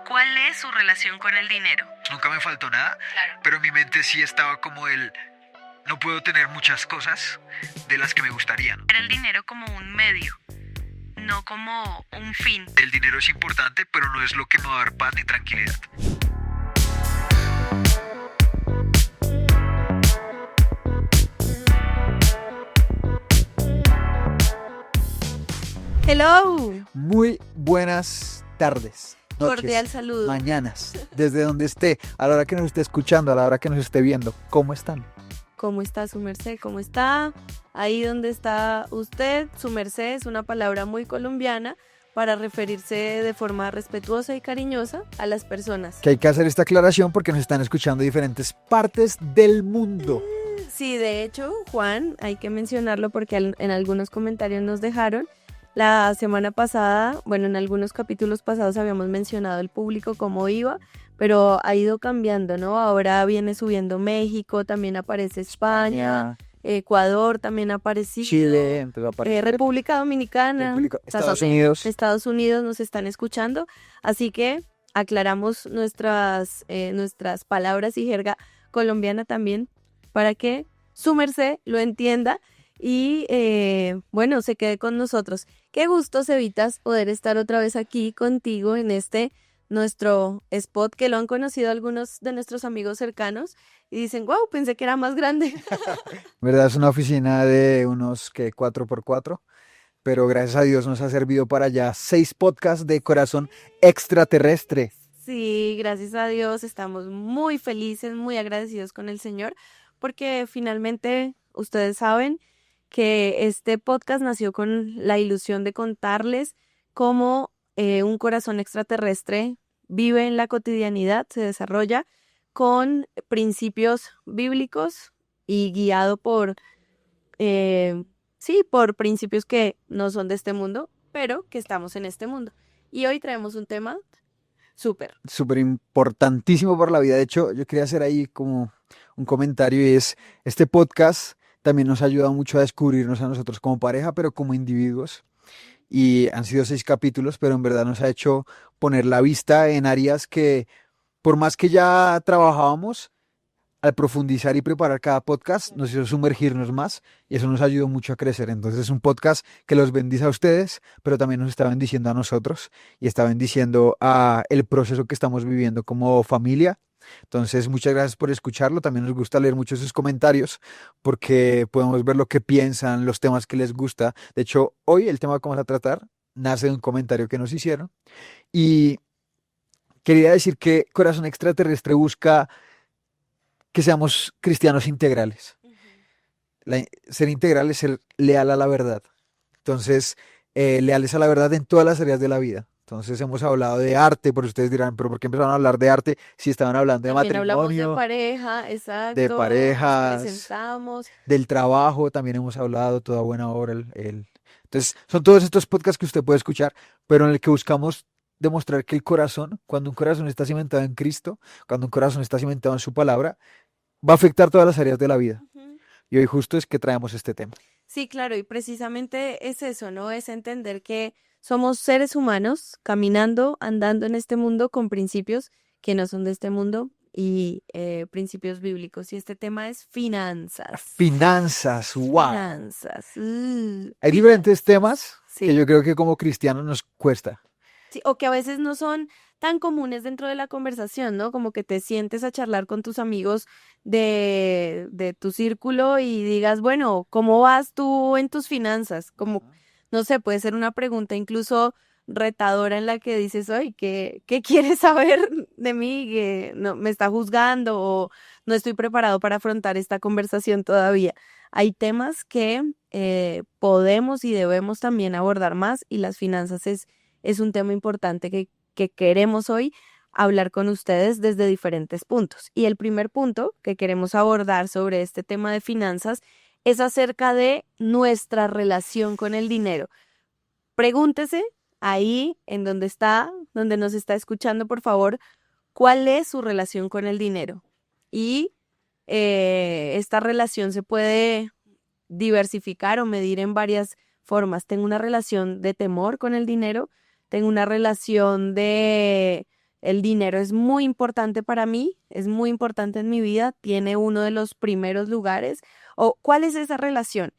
¿Cuál es su relación con el dinero? Nunca me faltó nada, Claro. pero en mi mente sí estaba como no puedo tener muchas cosas de las que me gustarían. Ver el dinero como un medio, no como un fin. El dinero es importante, pero no es lo que me va a dar paz ni tranquilidad. Hello, Muy buenas tardes, noches, cordial saludo. mañanas, desde donde esté, a la hora que nos esté escuchando, a la hora que nos esté viendo. ¿Cómo están? ¿Cómo está su merced? ¿Cómo está? Ahí donde está usted, su merced es una palabra muy colombiana para referirse de forma respetuosa y cariñosa a las personas. Que hay que hacer esta aclaración porque nos están escuchando de diferentes partes del mundo. Sí, de hecho, Juan, hay que mencionarlo porque en algunos comentarios nos dejaron. La semana pasada, bueno, en algunos capítulos pasados habíamos mencionado el público cómo iba, pero ha ido cambiando, ¿no? Ahora viene subiendo México, también aparece España, Ecuador también ha aparecido. Chile, empezó a aparecer. República Dominicana, Estados Unidos. Estados Unidos nos están escuchando, así que aclaramos nuestras palabras y jerga colombiana también para que su merced lo entienda y bueno, se quede con nosotros. Qué gusto, Cevitas, poder estar otra vez aquí contigo en nuestro spot, que lo han conocido algunos de nuestros amigos cercanos y dicen, wow, pensé que era más grande. ¿Verdad? Es una oficina de unos 4x4, pero gracias a Dios nos ha servido para ya 6 podcasts de corazón extraterrestre. Sí, gracias a Dios estamos muy felices, muy agradecidos con el Señor, porque finalmente ustedes saben que este podcast nació con la ilusión de contarles cómo un corazón extraterrestre vive en la cotidianidad, se desarrolla con principios bíblicos y guiado por principios que no son de este mundo, pero que estamos en este mundo. Y hoy traemos un tema súper. Súper importantísimo para la vida. De hecho, yo quería hacer ahí como un comentario y es, este podcast también nos ha ayudado mucho a descubrirnos a nosotros como pareja, pero como individuos. Y han sido 6 capítulos, pero en verdad nos ha hecho poner la vista en áreas que, por más que ya trabajábamos, al profundizar y preparar cada podcast, nos hizo sumergirnos más y eso nos ayudó mucho a crecer. Entonces es un podcast que los bendice a ustedes, pero también nos está bendiciendo a nosotros y está bendiciendo a el proceso que estamos viviendo como familia. Entonces, muchas gracias por escucharlo. También nos gusta leer mucho sus comentarios porque podemos ver lo que piensan, los temas que les gusta. De hecho, hoy el tema que vamos a tratar nace de un comentario que nos hicieron y quería decir que Corazón Extraterrestre busca que seamos cristianos integrales. Ser integral es ser leal a la verdad. Entonces, leales a la verdad en todas las áreas de la vida. Entonces hemos hablado de arte, pero ustedes dirán, ¿pero por qué empezaron a hablar de arte si estaban hablando de También hablamos de matrimonio, pareja, exacto. de nos parejas, presentamos. del trabajo? También hemos hablado toda buena hora. Entonces, son todos estos podcasts que usted puede escuchar, pero en el que buscamos demostrar que el corazón, cuando un corazón está cimentado en Cristo, cuando un corazón está cimentado en su palabra, va a afectar todas las áreas de la vida. Ujú. Y hoy justo es que traemos este tema. Sí, claro, y precisamente es eso, ¿no? Es entender que somos seres humanos caminando, andando en este mundo con principios que no son de este mundo y principios bíblicos. Y este tema es finanzas. Finanzas, wow. Finanzas. Hay diferentes temas que Sí. yo creo que como cristianos nos cuesta. Sí, o que a veces no son tan comunes dentro de la conversación, ¿no? Como que te sientes a charlar con tus amigos de tu círculo y digas, bueno, ¿cómo vas tú en tus finanzas? Como, no sé, puede ser una pregunta incluso retadora en la que dices, oye, ¿qué quieres saber de mí? Que no, me está juzgando o no estoy preparado para afrontar esta conversación todavía. Hay temas que podemos y debemos también abordar más y las finanzas es un tema importante que queremos hoy hablar con ustedes desde diferentes puntos. Y el primer punto que queremos abordar sobre este tema de finanzas es acerca de nuestra relación con el dinero. Pregúntese ahí en donde nos está escuchando, por favor, ¿cuál es su relación con el dinero? Y esta relación se puede diversificar o medir en varias formas. Tengo una relación de temor con el dinero, tengo una relación de El dinero es muy importante para mí, es muy importante en mi vida, tiene uno de los primeros lugares. ¿O cuál es esa relación?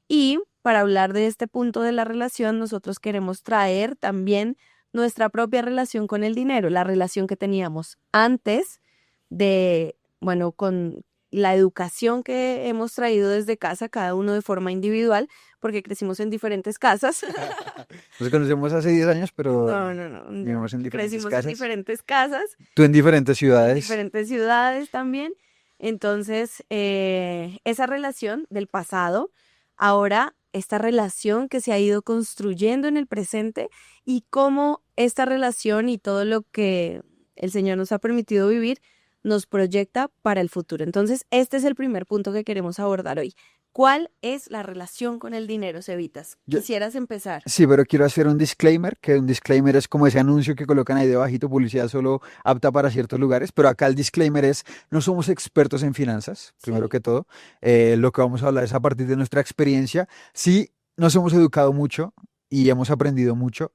Y para hablar de este punto de la relación, nosotros queremos traer también nuestra propia relación con el dinero, la relación que teníamos antes de, bueno, con la educación que hemos traído desde casa, cada uno de forma individual, porque crecimos en diferentes casas. Nos conocemos hace 10 años, pero No. vivimos en diferentes Crecimos en casas. diferentes casas, Tú en diferentes en ciudades. diferentes ciudades también. Entonces, esa relación del pasado, ahora esta relación que se ha ido construyendo en el presente y cómo esta relación y todo lo que el Señor nos ha permitido vivir nos proyecta para el futuro. Entonces, este es el primer punto que queremos abordar hoy. ¿Cuál es la relación con el dinero, Cevitas? Yo- ¿Quisieras empezar? Sí, pero quiero hacer un disclaimer, que un disclaimer es como ese anuncio que colocan ahí debajito, publicidad solo apta para ciertos lugares, pero acá el disclaimer es, no somos expertos en finanzas, primero Sí. que todo. Lo que vamos a hablar es a partir de nuestra experiencia. Sí, nos hemos educado mucho y hemos aprendido mucho,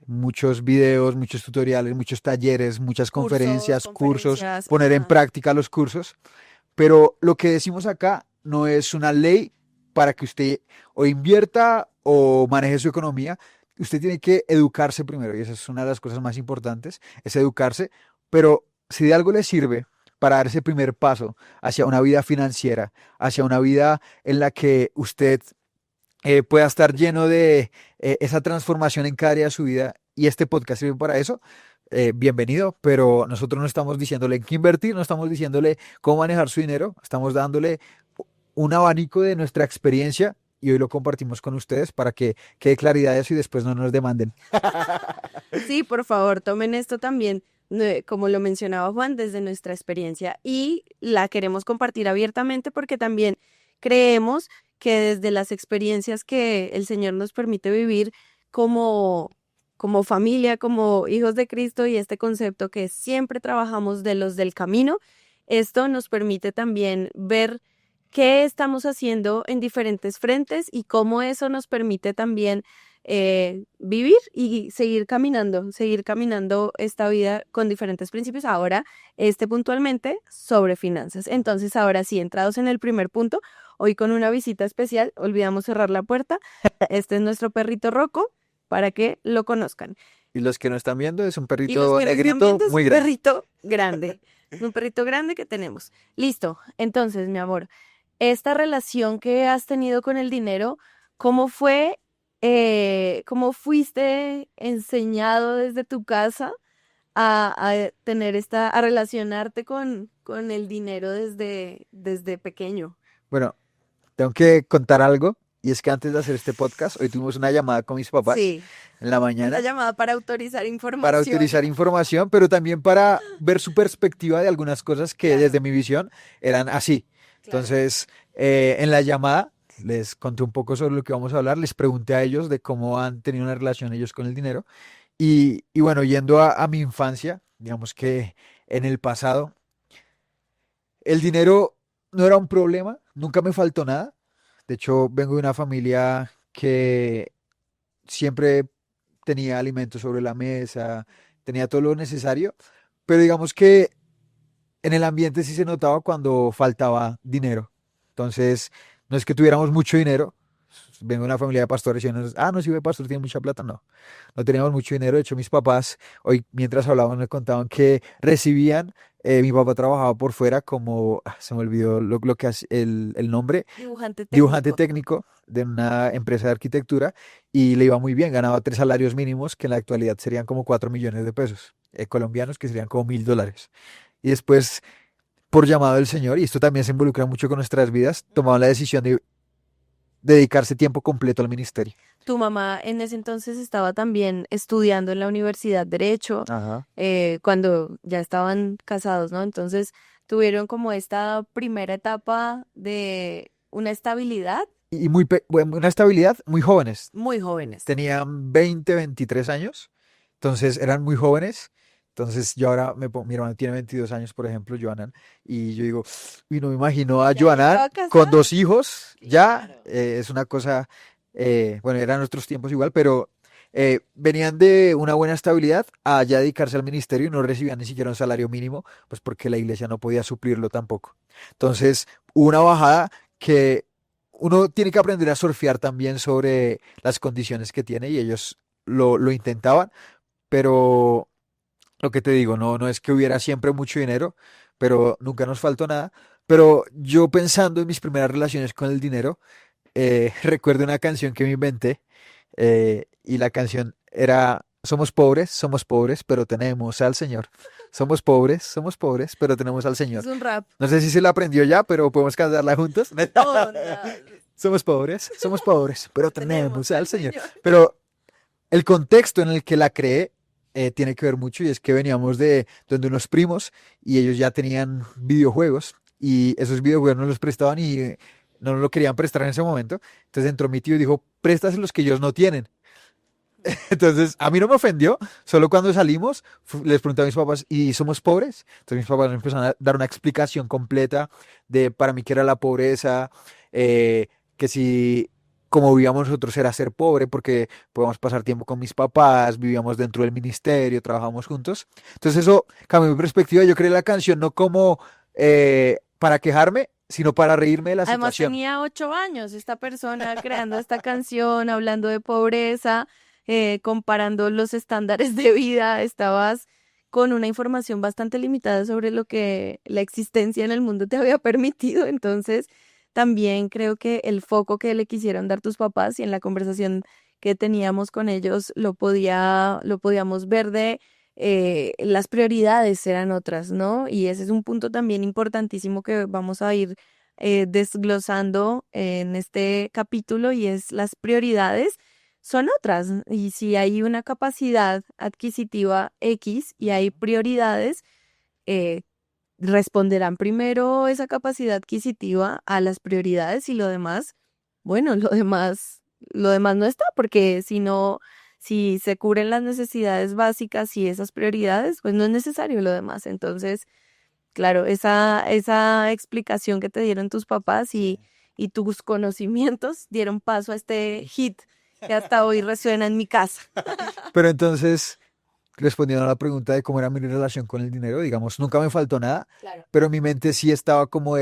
muchos videos, muchos tutoriales, muchos talleres, muchas conferencias, cursos, Conferencias, poner en ajá. práctica los cursos, pero lo que decimos acá no es una ley para que usted o invierta o maneje su economía. Usted tiene que educarse primero y esa es una de las cosas más importantes, es educarse, pero si de algo le sirve para dar ese primer paso hacia una vida financiera, hacia una vida en la que usted pueda estar lleno de esa transformación en cada área de su vida y este podcast sirve para eso, bienvenido, pero nosotros no estamos diciéndole en qué invertir, no estamos diciéndole cómo manejar su dinero, estamos dándole un abanico de nuestra experiencia y hoy lo compartimos con ustedes para que quede claridad de eso y después no nos demanden. Sí, por favor, tomen esto también, como lo mencionaba Juan, desde nuestra experiencia y la queremos compartir abiertamente porque también creemos que desde las experiencias que el Señor nos permite vivir como familia, como hijos de Cristo y este concepto que siempre trabajamos de los del camino, esto nos permite también ver qué estamos haciendo en diferentes frentes y cómo eso nos permite también vivir y seguir caminando esta vida con diferentes principios. Ahora, puntualmente sobre finanzas. Entonces, ahora sí, entrados en el primer punto, hoy con una visita especial, olvidamos cerrar la puerta. Este es nuestro perrito Rocco, para que lo conozcan. Y los que no están viendo es un Y los perrito que nos están negrito viendo es muy un grande. perrito grande. Un perrito grande que tenemos. Listo. Entonces, mi amor, esta relación que has tenido con el dinero, ¿cómo fue? ¿Cómo fuiste enseñado desde tu casa a tener a relacionarte con el dinero desde pequeño? Bueno, tengo que contar algo y es que antes de hacer este podcast, hoy tuvimos una llamada con mis papás Sí, en la una mañana llamada para autorizar para información. utilizar información, pero también para ver su perspectiva de algunas cosas que Claro, desde mi visión eran así. claro. Entonces, en la llamada les conté un poco sobre lo que vamos a hablar, les pregunté a ellos de cómo han tenido una relación ellos con el dinero y bueno, yendo a mi infancia, digamos que en el pasado, el dinero no era un problema, nunca me faltó nada. De hecho, vengo de una familia que siempre tenía alimentos sobre la mesa, tenía todo lo necesario, pero digamos que en el ambiente sí se notaba cuando faltaba dinero. Entonces, no es que tuviéramos mucho dinero. Vengo de una familia de pastores y no, sí, ve pastor, tiene mucha plata. No, no teníamos mucho dinero. De hecho, mis papás, hoy mientras hablábamos, me contaban que recibían, mi papá trabajaba por fuera como, se me olvidó lo que hace el nombre, Dibujante dibujante técnico. técnico de una empresa de arquitectura y le iba muy bien, ganaba 3 salarios mínimos que en la actualidad serían como 4 millones de pesos colombianos, que serían como $1.000. Y después, por llamado del Señor, y esto también se involucra mucho con nuestras vidas, tomaron la decisión de dedicarse tiempo completo al ministerio. Tu mamá en ese entonces estaba también estudiando en la universidad Derecho, Ajá. cuando ya estaban casados, ¿no? Entonces tuvieron como esta primera etapa de una estabilidad Y bueno, una estabilidad muy jóvenes. muy jóvenes. Tenían 20, 23 años, entonces eran muy jóvenes. Entonces yo ahora mi hermano tiene 22 años, por ejemplo, Joanan, y yo digo, uy, no me imagino a Ya Joanan estaba con casada. 2 hijos, ya Claro. es una cosa, bueno, eran nuestros tiempos igual, pero venían de una buena estabilidad a ya dedicarse al ministerio y no recibían ni siquiera un salario mínimo, pues porque la iglesia no podía suplirlo tampoco. Entonces, hubo una bajada que uno tiene que aprender a surfear también sobre las condiciones que tiene y ellos lo intentaban, pero lo que te digo, no es que hubiera siempre mucho dinero, pero nunca nos faltó nada. Pero yo pensando en mis primeras relaciones con el dinero, recuerdo una canción que me inventé y la canción era somos pobres, pero tenemos al Señor. Somos pobres, pero tenemos al Es Señor. un rap. No sé si se la aprendió ya, pero podemos cantarla juntos. No, no, Somos pobres, pero tenemos tenemos al al Señor. Señor. Pero el contexto en el que la creé tiene que ver mucho y es que veníamos de donde unos primos y ellos ya tenían videojuegos y esos videojuegos no los prestaban y no nos lo querían prestar en ese momento. Entonces entró mi tío y dijo, préstas los que ellos no tienen. Entonces a mí no me ofendió, solo cuando salimos les pregunté a mis papás, ¿y somos pobres? Entonces mis papás me empezaron a dar una explicación completa de para mí qué era la pobreza, que si como vivíamos nosotros era ser pobre porque podíamos pasar tiempo con mis papás, vivíamos dentro del ministerio, trabajábamos juntos. Entonces eso cambió mi perspectiva. Yo creé la canción no como para quejarme, sino para reírme de la Además situación. tenía 8 años esta persona creando esta canción, hablando de pobreza, comparando los estándares de vida. Estabas con una información bastante limitada sobre lo que la existencia en el mundo te había permitido. Entonces, también creo que el foco que le quisieron dar tus papás y en la conversación que teníamos con ellos lo podíamos ver de las prioridades eran otras, ¿no? Y ese es un punto también importantísimo que vamos a ir desglosando en este capítulo y es las prioridades son otras. Y si hay una capacidad adquisitiva X y hay prioridades, eh, responderán primero esa capacidad adquisitiva a las prioridades y lo demás, bueno, lo demás no está, porque si no, si se cubren las necesidades básicas y esas prioridades, pues no es necesario lo demás. Entonces, claro, esa explicación que te dieron tus papás y tus conocimientos dieron paso a este hit que hasta hoy resuena en mi casa. Pero entonces, respondiendo a la pregunta de cómo era mi relación con el dinero, digamos, nunca me faltó nada, Claro. pero en mi mente sí estaba como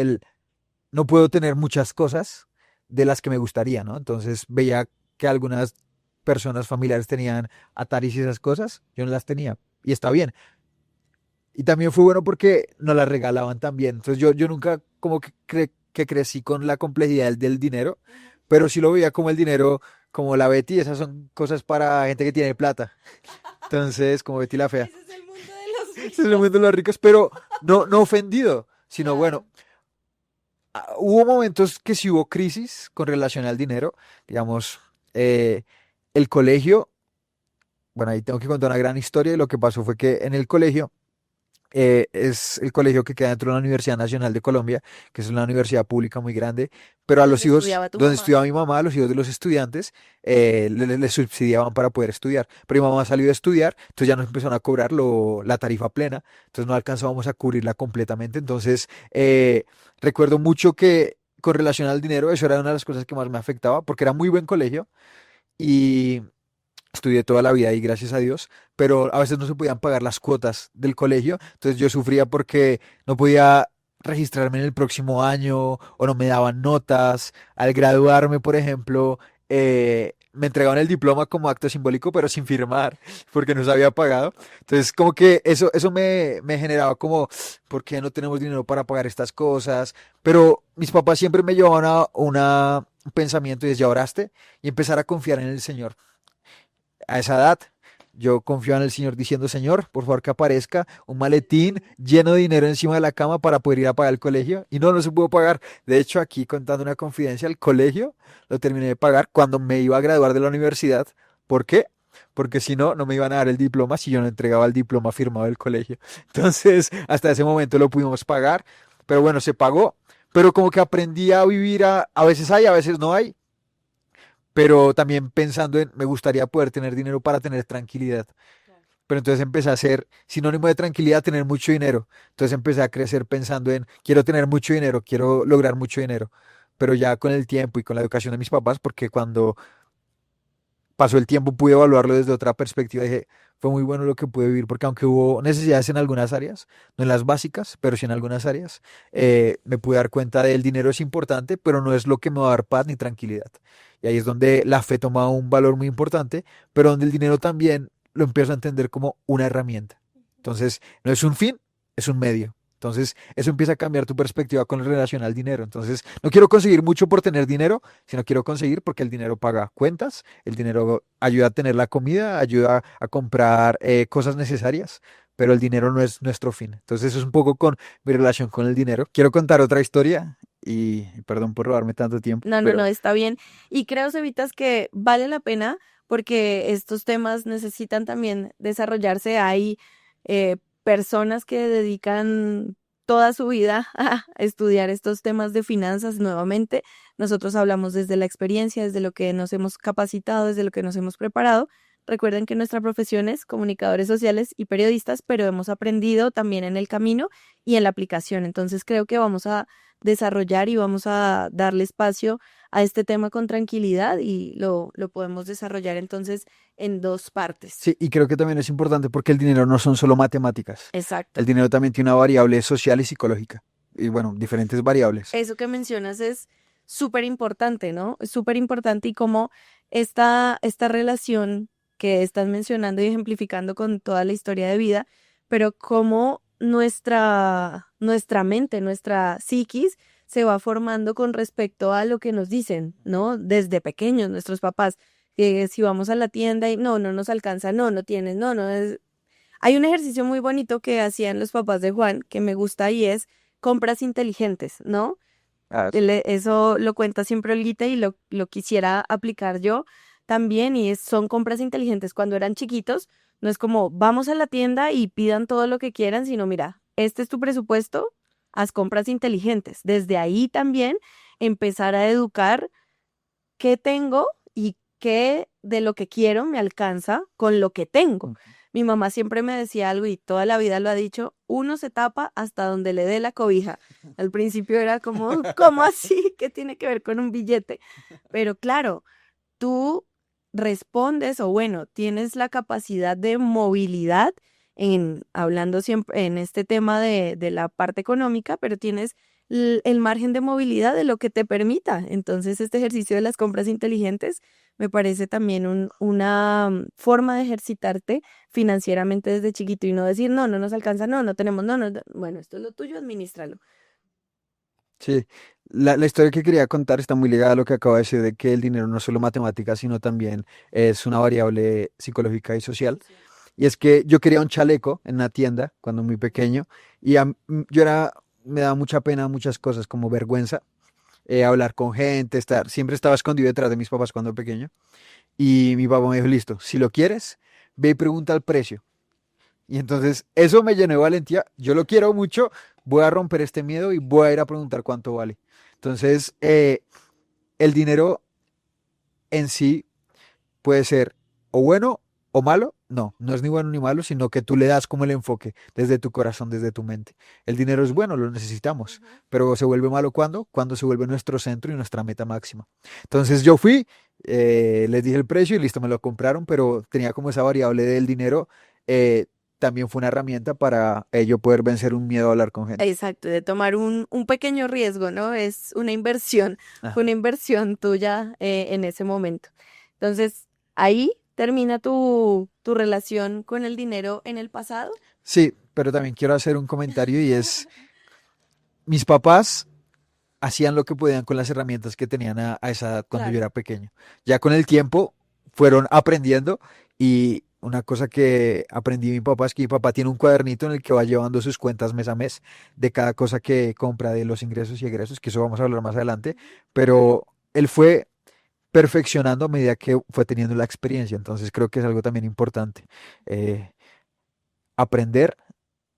no puedo tener muchas cosas de las que me gustaría, ¿no? Entonces veía que algunas personas familiares tenían Ataris y esas cosas, yo no las tenía, y está bien. Y también fue bueno porque nos las regalaban también. Entonces yo nunca como que crecí con la complejidad del dinero, pero sí lo veía como el dinero, como la Betty, esas son cosas para gente que tiene plata. Entonces, como Betty la fea. Ese es el mundo de los Ese es el ricos. mundo de los ricos, pero no ofendido, sino Claro. bueno, hubo momentos que sí hubo crisis con relación al dinero. Digamos, eh, el colegio, bueno, ahí tengo que contar una gran historia y lo que pasó fue que en el colegio, es el colegio que queda dentro de la Universidad Nacional de Colombia, que es una universidad pública muy grande, pero a los Donde hijos, estudiaba tu donde mamá. estudiaba mi mamá, a los hijos de los estudiantes, les subsidiaban para poder estudiar. Pero mi mamá salió a estudiar, entonces ya nos empezaron a cobrar la tarifa plena, entonces no alcanzábamos a cubrirla completamente. Entonces, recuerdo mucho que con relación al dinero, eso era una de las cosas que más me afectaba, porque era muy buen colegio y estudié toda la vida ahí, gracias a Dios, pero a veces no se podían pagar las cuotas del colegio, entonces yo sufría porque no podía registrarme en el próximo año o no me daban notas. Al graduarme, por ejemplo, me entregaban el diploma como acto simbólico, pero sin firmar, porque no se había pagado. Entonces, como que eso me generaba como, ¿por qué no tenemos dinero para pagar estas cosas? Pero mis papás siempre me llevaban a un pensamiento y es, ¿ya oraste? Y empezar a confiar en el Señor a esa edad, yo confío en el Señor diciendo, Señor, por favor que aparezca un maletín lleno de dinero encima de la cama para poder ir a pagar el colegio. Y no se pudo pagar. De hecho, aquí contando una confidencia, el colegio lo terminé de pagar cuando me iba a graduar de la universidad. ¿Por qué? Porque si no, no me iban a dar el diploma si yo no entregaba el diploma firmado del colegio. Entonces, hasta ese momento lo pudimos pagar. Pero bueno, se pagó. Pero como que aprendí a vivir, a veces hay, a veces no hay, pero también pensando en, me gustaría poder tener dinero para tener tranquilidad. Pero entonces empecé a hacer sinónimo de tranquilidad, tener mucho dinero. Entonces empecé a crecer pensando en, quiero tener mucho dinero, quiero lograr mucho dinero. Pero ya con el tiempo y con la educación de mis papás, porque cuando pasó el tiempo, pude evaluarlo desde otra perspectiva. Dije, fue muy bueno lo que pude vivir, porque aunque hubo necesidades en algunas áreas, no en las básicas, pero sí en algunas áreas, me pude dar cuenta de el dinero es importante, pero no es lo que me va a dar paz ni tranquilidad. Y ahí es donde la fe toma un valor muy importante, pero donde el dinero también lo empiezo a entender como una herramienta. Entonces, no es un fin, es un medio. Entonces, eso empieza a cambiar tu perspectiva con relación al dinero. Entonces, no quiero conseguir mucho por tener dinero, sino quiero conseguir porque el dinero paga cuentas, el dinero ayuda a tener la comida, ayuda a comprar cosas necesarias, pero el dinero no es nuestro fin. Entonces, eso es un poco con mi relación con el dinero. Quiero contar otra historia y perdón por robarme tanto tiempo, No, no, no, pero está bien. Y creo, Cevitas, que vale la pena porque estos temas necesitan también desarrollarse. Hay personas que dedican toda su vida a estudiar estos temas de finanzas nuevamente. Nosotros hablamos desde la experiencia, desde lo que nos hemos capacitado, desde lo que nos hemos preparado. Recuerden que nuestra profesión es comunicadores sociales y periodistas, pero hemos aprendido también en el camino y en la aplicación. Entonces creo que vamos a desarrollar y vamos a darle espacio a este tema con tranquilidad y lo podemos desarrollar entonces en dos partes. sí, y creo que también es importante porque el dinero no son solo matemáticas. Exacto. El dinero también tiene una variable social y psicológica. Y bueno, diferentes variables. Eso que mencionas es súper importante, ¿no? Es súper importante y cómo esta relación que estás mencionando y ejemplificando con toda la historia de vida, pero cómo nuestra mente, nuestra psiquis se va formando con respecto a lo que nos dicen, ¿no? Desde pequeños, nuestros papás, que si vamos a la tienda y no nos alcanza, no tienes, no es... Hay un ejercicio muy bonito que hacían los papás de Juan que me gusta y es compras inteligentes, ¿no? Ah, Eso lo cuenta siempre Olguita y lo quisiera aplicar yo también y son compras inteligentes. Cuando eran chiquitos, no es como vamos a la tienda y pidan todo lo que quieran, sino mira, este es tu presupuesto, haz compras inteligentes. Desde ahí también empezar a educar qué tengo y qué de lo que quiero me alcanza con lo que tengo. Mi mamá siempre me decía algo y toda la vida lo ha dicho, uno se tapa hasta donde le dé la cobija. Al principio era como, ¿cómo así? ¿Qué tiene que ver con un billete? Pero claro, tú respondes o bueno, tienes la capacidad de movilidad hablando siempre en este tema de la parte económica, pero tienes el margen de movilidad de lo que te permita. Entonces, este ejercicio de las compras inteligentes me parece también una forma de ejercitarte financieramente desde chiquito y no decir, no nos alcanza, no tenemos, bueno, esto es lo tuyo, administralo. sí, la historia que quería contar está muy ligada a lo que acabo de decir, de que el dinero no es solo matemática, sino también es una variable psicológica y social. Y es que yo quería un chaleco en una tienda cuando muy pequeño y me daba mucha pena muchas cosas, como vergüenza, hablar con gente, siempre estaba escondido detrás de mis papás cuando pequeño. Y mi papá me dijo, listo, si lo quieres, ve y pregunta el precio. Y entonces eso me llenó de valentía. Yo lo quiero mucho, voy a romper este miedo y voy a ir a preguntar cuánto vale. Entonces, el dinero en sí puede ser o bueno o malo. No, no es ni bueno ni malo, sino que tú le das como el enfoque desde tu corazón, desde tu mente. El dinero es bueno, lo necesitamos, pero se vuelve malo cuando se vuelve nuestro centro y nuestra meta máxima. Entonces yo fui, les dije el precio y listo, me lo compraron, pero tenía como esa variable del dinero. También fue una herramienta para yo poder vencer un miedo a hablar con gente. Exacto, de tomar un pequeño riesgo, ¿no? Es una inversión, Ah, fue una inversión tuya en ese momento. Entonces, ahí termina tu relación con el dinero en el pasado. sí, pero también quiero hacer un comentario y es, mis papás hacían lo que podían con las herramientas que tenían a esa edad cuando yo Claro. era pequeño. Ya con el tiempo fueron aprendiendo y una cosa que aprendí de mi papá es que mi papá tiene un cuadernito en el que va llevando sus cuentas mes a mes de cada cosa que compra, de los ingresos y egresos, que eso vamos a hablar más adelante, pero él fue perfeccionando a medida que fue teniendo la experiencia, entonces creo que es algo también importante. eh, Aprender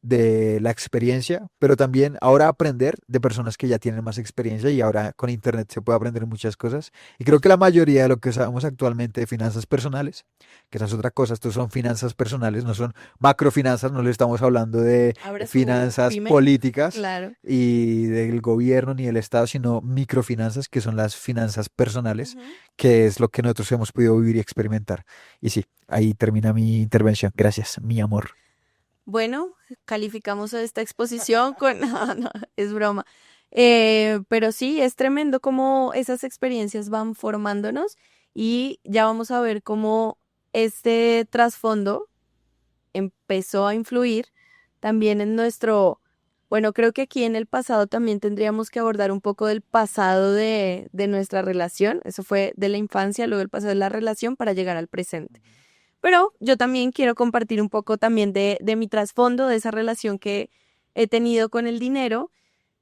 de la experiencia, pero también ahora aprender de personas que ya tienen más experiencia y ahora con internet se puede aprender muchas cosas. Y creo que la mayoría de lo que sabemos actualmente de finanzas personales, que esa es otra cosa, estos son finanzas personales, no son macrofinanzas, no le estamos hablando de Abra su finanzas pyme, políticas claro. y del gobierno ni del Estado, sino microfinanzas, que son las finanzas personales, Ujú. que es lo que nosotros hemos podido vivir y experimentar. Y sí, ahí termina mi intervención. Gracias, mi amor. Bueno, calificamos esta exposición con... No, no, es broma. Pero sí, es tremendo cómo esas experiencias van formándonos y ya vamos a ver cómo este trasfondo empezó a influir también en nuestro... Bueno, creo que aquí en el pasado también tendríamos que abordar un poco del pasado de nuestra relación. Eso fue de la infancia, luego el pasado de la relación para llegar al presente. Pero yo también quiero compartir un poco también de mi trasfondo, de esa relación que he tenido con el dinero.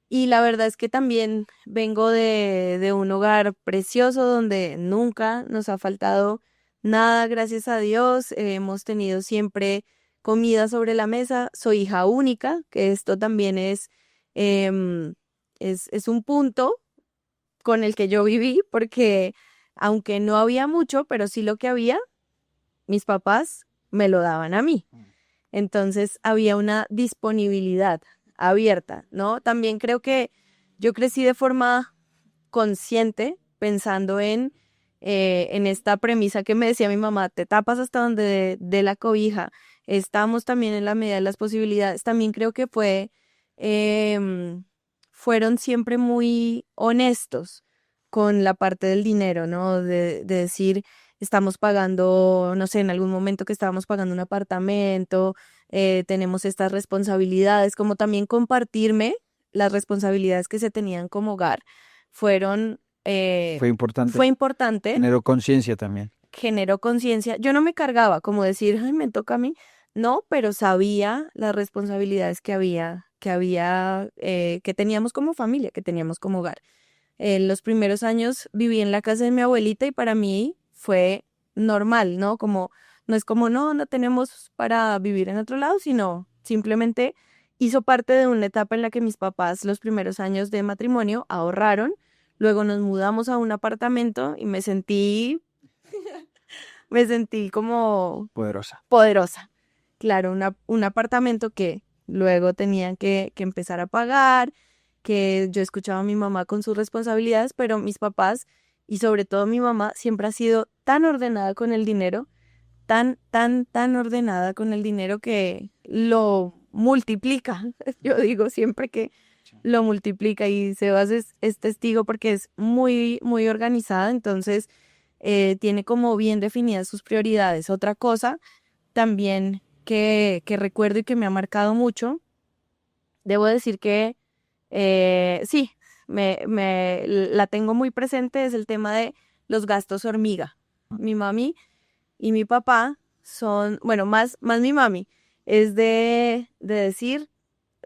Y la verdad es que también vengo de un hogar precioso donde nunca nos ha faltado nada, gracias a Dios. Hemos tenido siempre comida sobre la mesa. Soy hija única, que esto también em, es un punto con el que yo viví, porque aunque no había mucho, pero sí lo que había mis papás me lo daban a mí. Entonces había una disponibilidad abierta, ¿no? También creo que yo crecí de forma consciente pensando en esta premisa que me decía mi mamá, te tapas hasta donde de la cobija. Estamos también en la medida de las posibilidades. También creo que fueron siempre muy honestos con la parte del dinero, ¿no? De decir, estamos pagando, no sé, en algún momento que estábamos pagando un apartamento, tenemos estas responsabilidades, como también compartirme las responsabilidades que se tenían como hogar fueron, Fue fue importante. importante, Generó conciencia también. generó conciencia. Yo no me cargaba como decir, ay, me toca a mí, no, pero sabía las responsabilidades que teníamos como familia, que teníamos como hogar. En los primeros años viví en la casa de mi abuelita y para mí fue normal, ¿no? Como, no es como, no, no tenemos para vivir en otro lado, sino simplemente hizo parte de una etapa en la que mis papás los primeros años de matrimonio ahorraron, luego nos mudamos a un apartamento y me sentí como Poderosa. poderosa. Claro, un apartamento que luego tenían que empezar a pagar, que yo escuchaba a mi mamá con sus responsabilidades, pero mis papás y sobre todo mi mamá siempre ha sido tan ordenada con el dinero, tan ordenada con el dinero que lo multiplica. Yo digo siempre que lo multiplica y Sebas es testigo porque es muy organizada, entonces tiene como bien definidas sus prioridades. Otra cosa también que recuerdo y que me ha marcado mucho, debo decir que sí, la tengo muy presente, es el tema de los gastos hormiga. Mi mami y mi papá son, bueno, más mi mami, es de decir,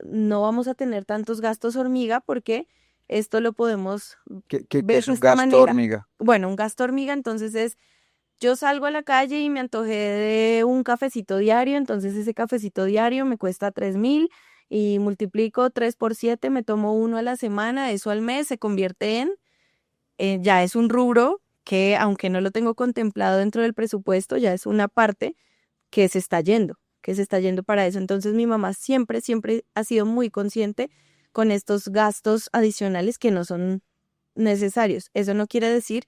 no vamos a tener tantos gastos hormiga porque esto lo podemos ¿Qué ver es de un esta gasto manera. hormiga? Bueno, un gasto hormiga entonces es yo salgo a la calle y me antojé de un cafecito diario, entonces ese cafecito diario me cuesta 3.000 y multiplico 3 por 7, me tomo uno a la semana, eso al mes se convierte ya es un rubro que aunque no lo tengo contemplado dentro del presupuesto, ya es una parte que se está yendo para eso. Entonces mi mamá siempre ha sido muy consciente con estos gastos adicionales que no son necesarios. Eso no quiere decir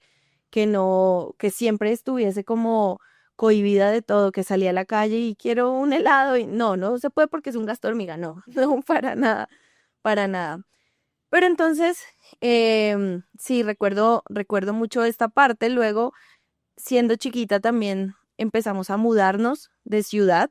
que no, que siempre estuviese como cohibida de todo, que salía a la calle y quiero un helado y no se puede porque es un gasto hormiga, no, no, para nada, para nada. Pero entonces, sí, recuerdo mucho esta parte. Luego, siendo chiquita también empezamos a mudarnos de ciudad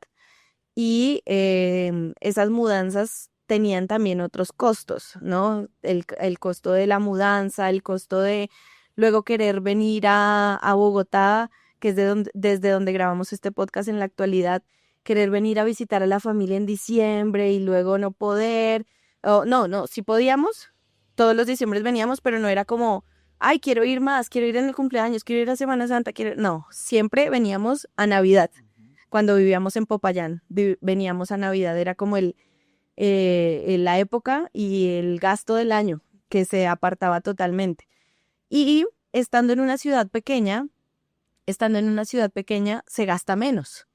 y esas mudanzas tenían también otros costos, ¿no? El costo de la mudanza, el costo de luego querer venir a Bogotá, que es desde donde grabamos este podcast en la actualidad, querer venir a visitar a la familia en diciembre y luego no poder, no, si podíamos, todos los diciembres veníamos, pero no era como, ay, quiero ir más, quiero ir en el cumpleaños, quiero ir a Semana Santa, no, siempre veníamos a Navidad. Cuando vivíamos en Popayán, veníamos a Navidad, era como la época y el gasto del año, que se apartaba totalmente. Y estando en una ciudad pequeña, se gasta menos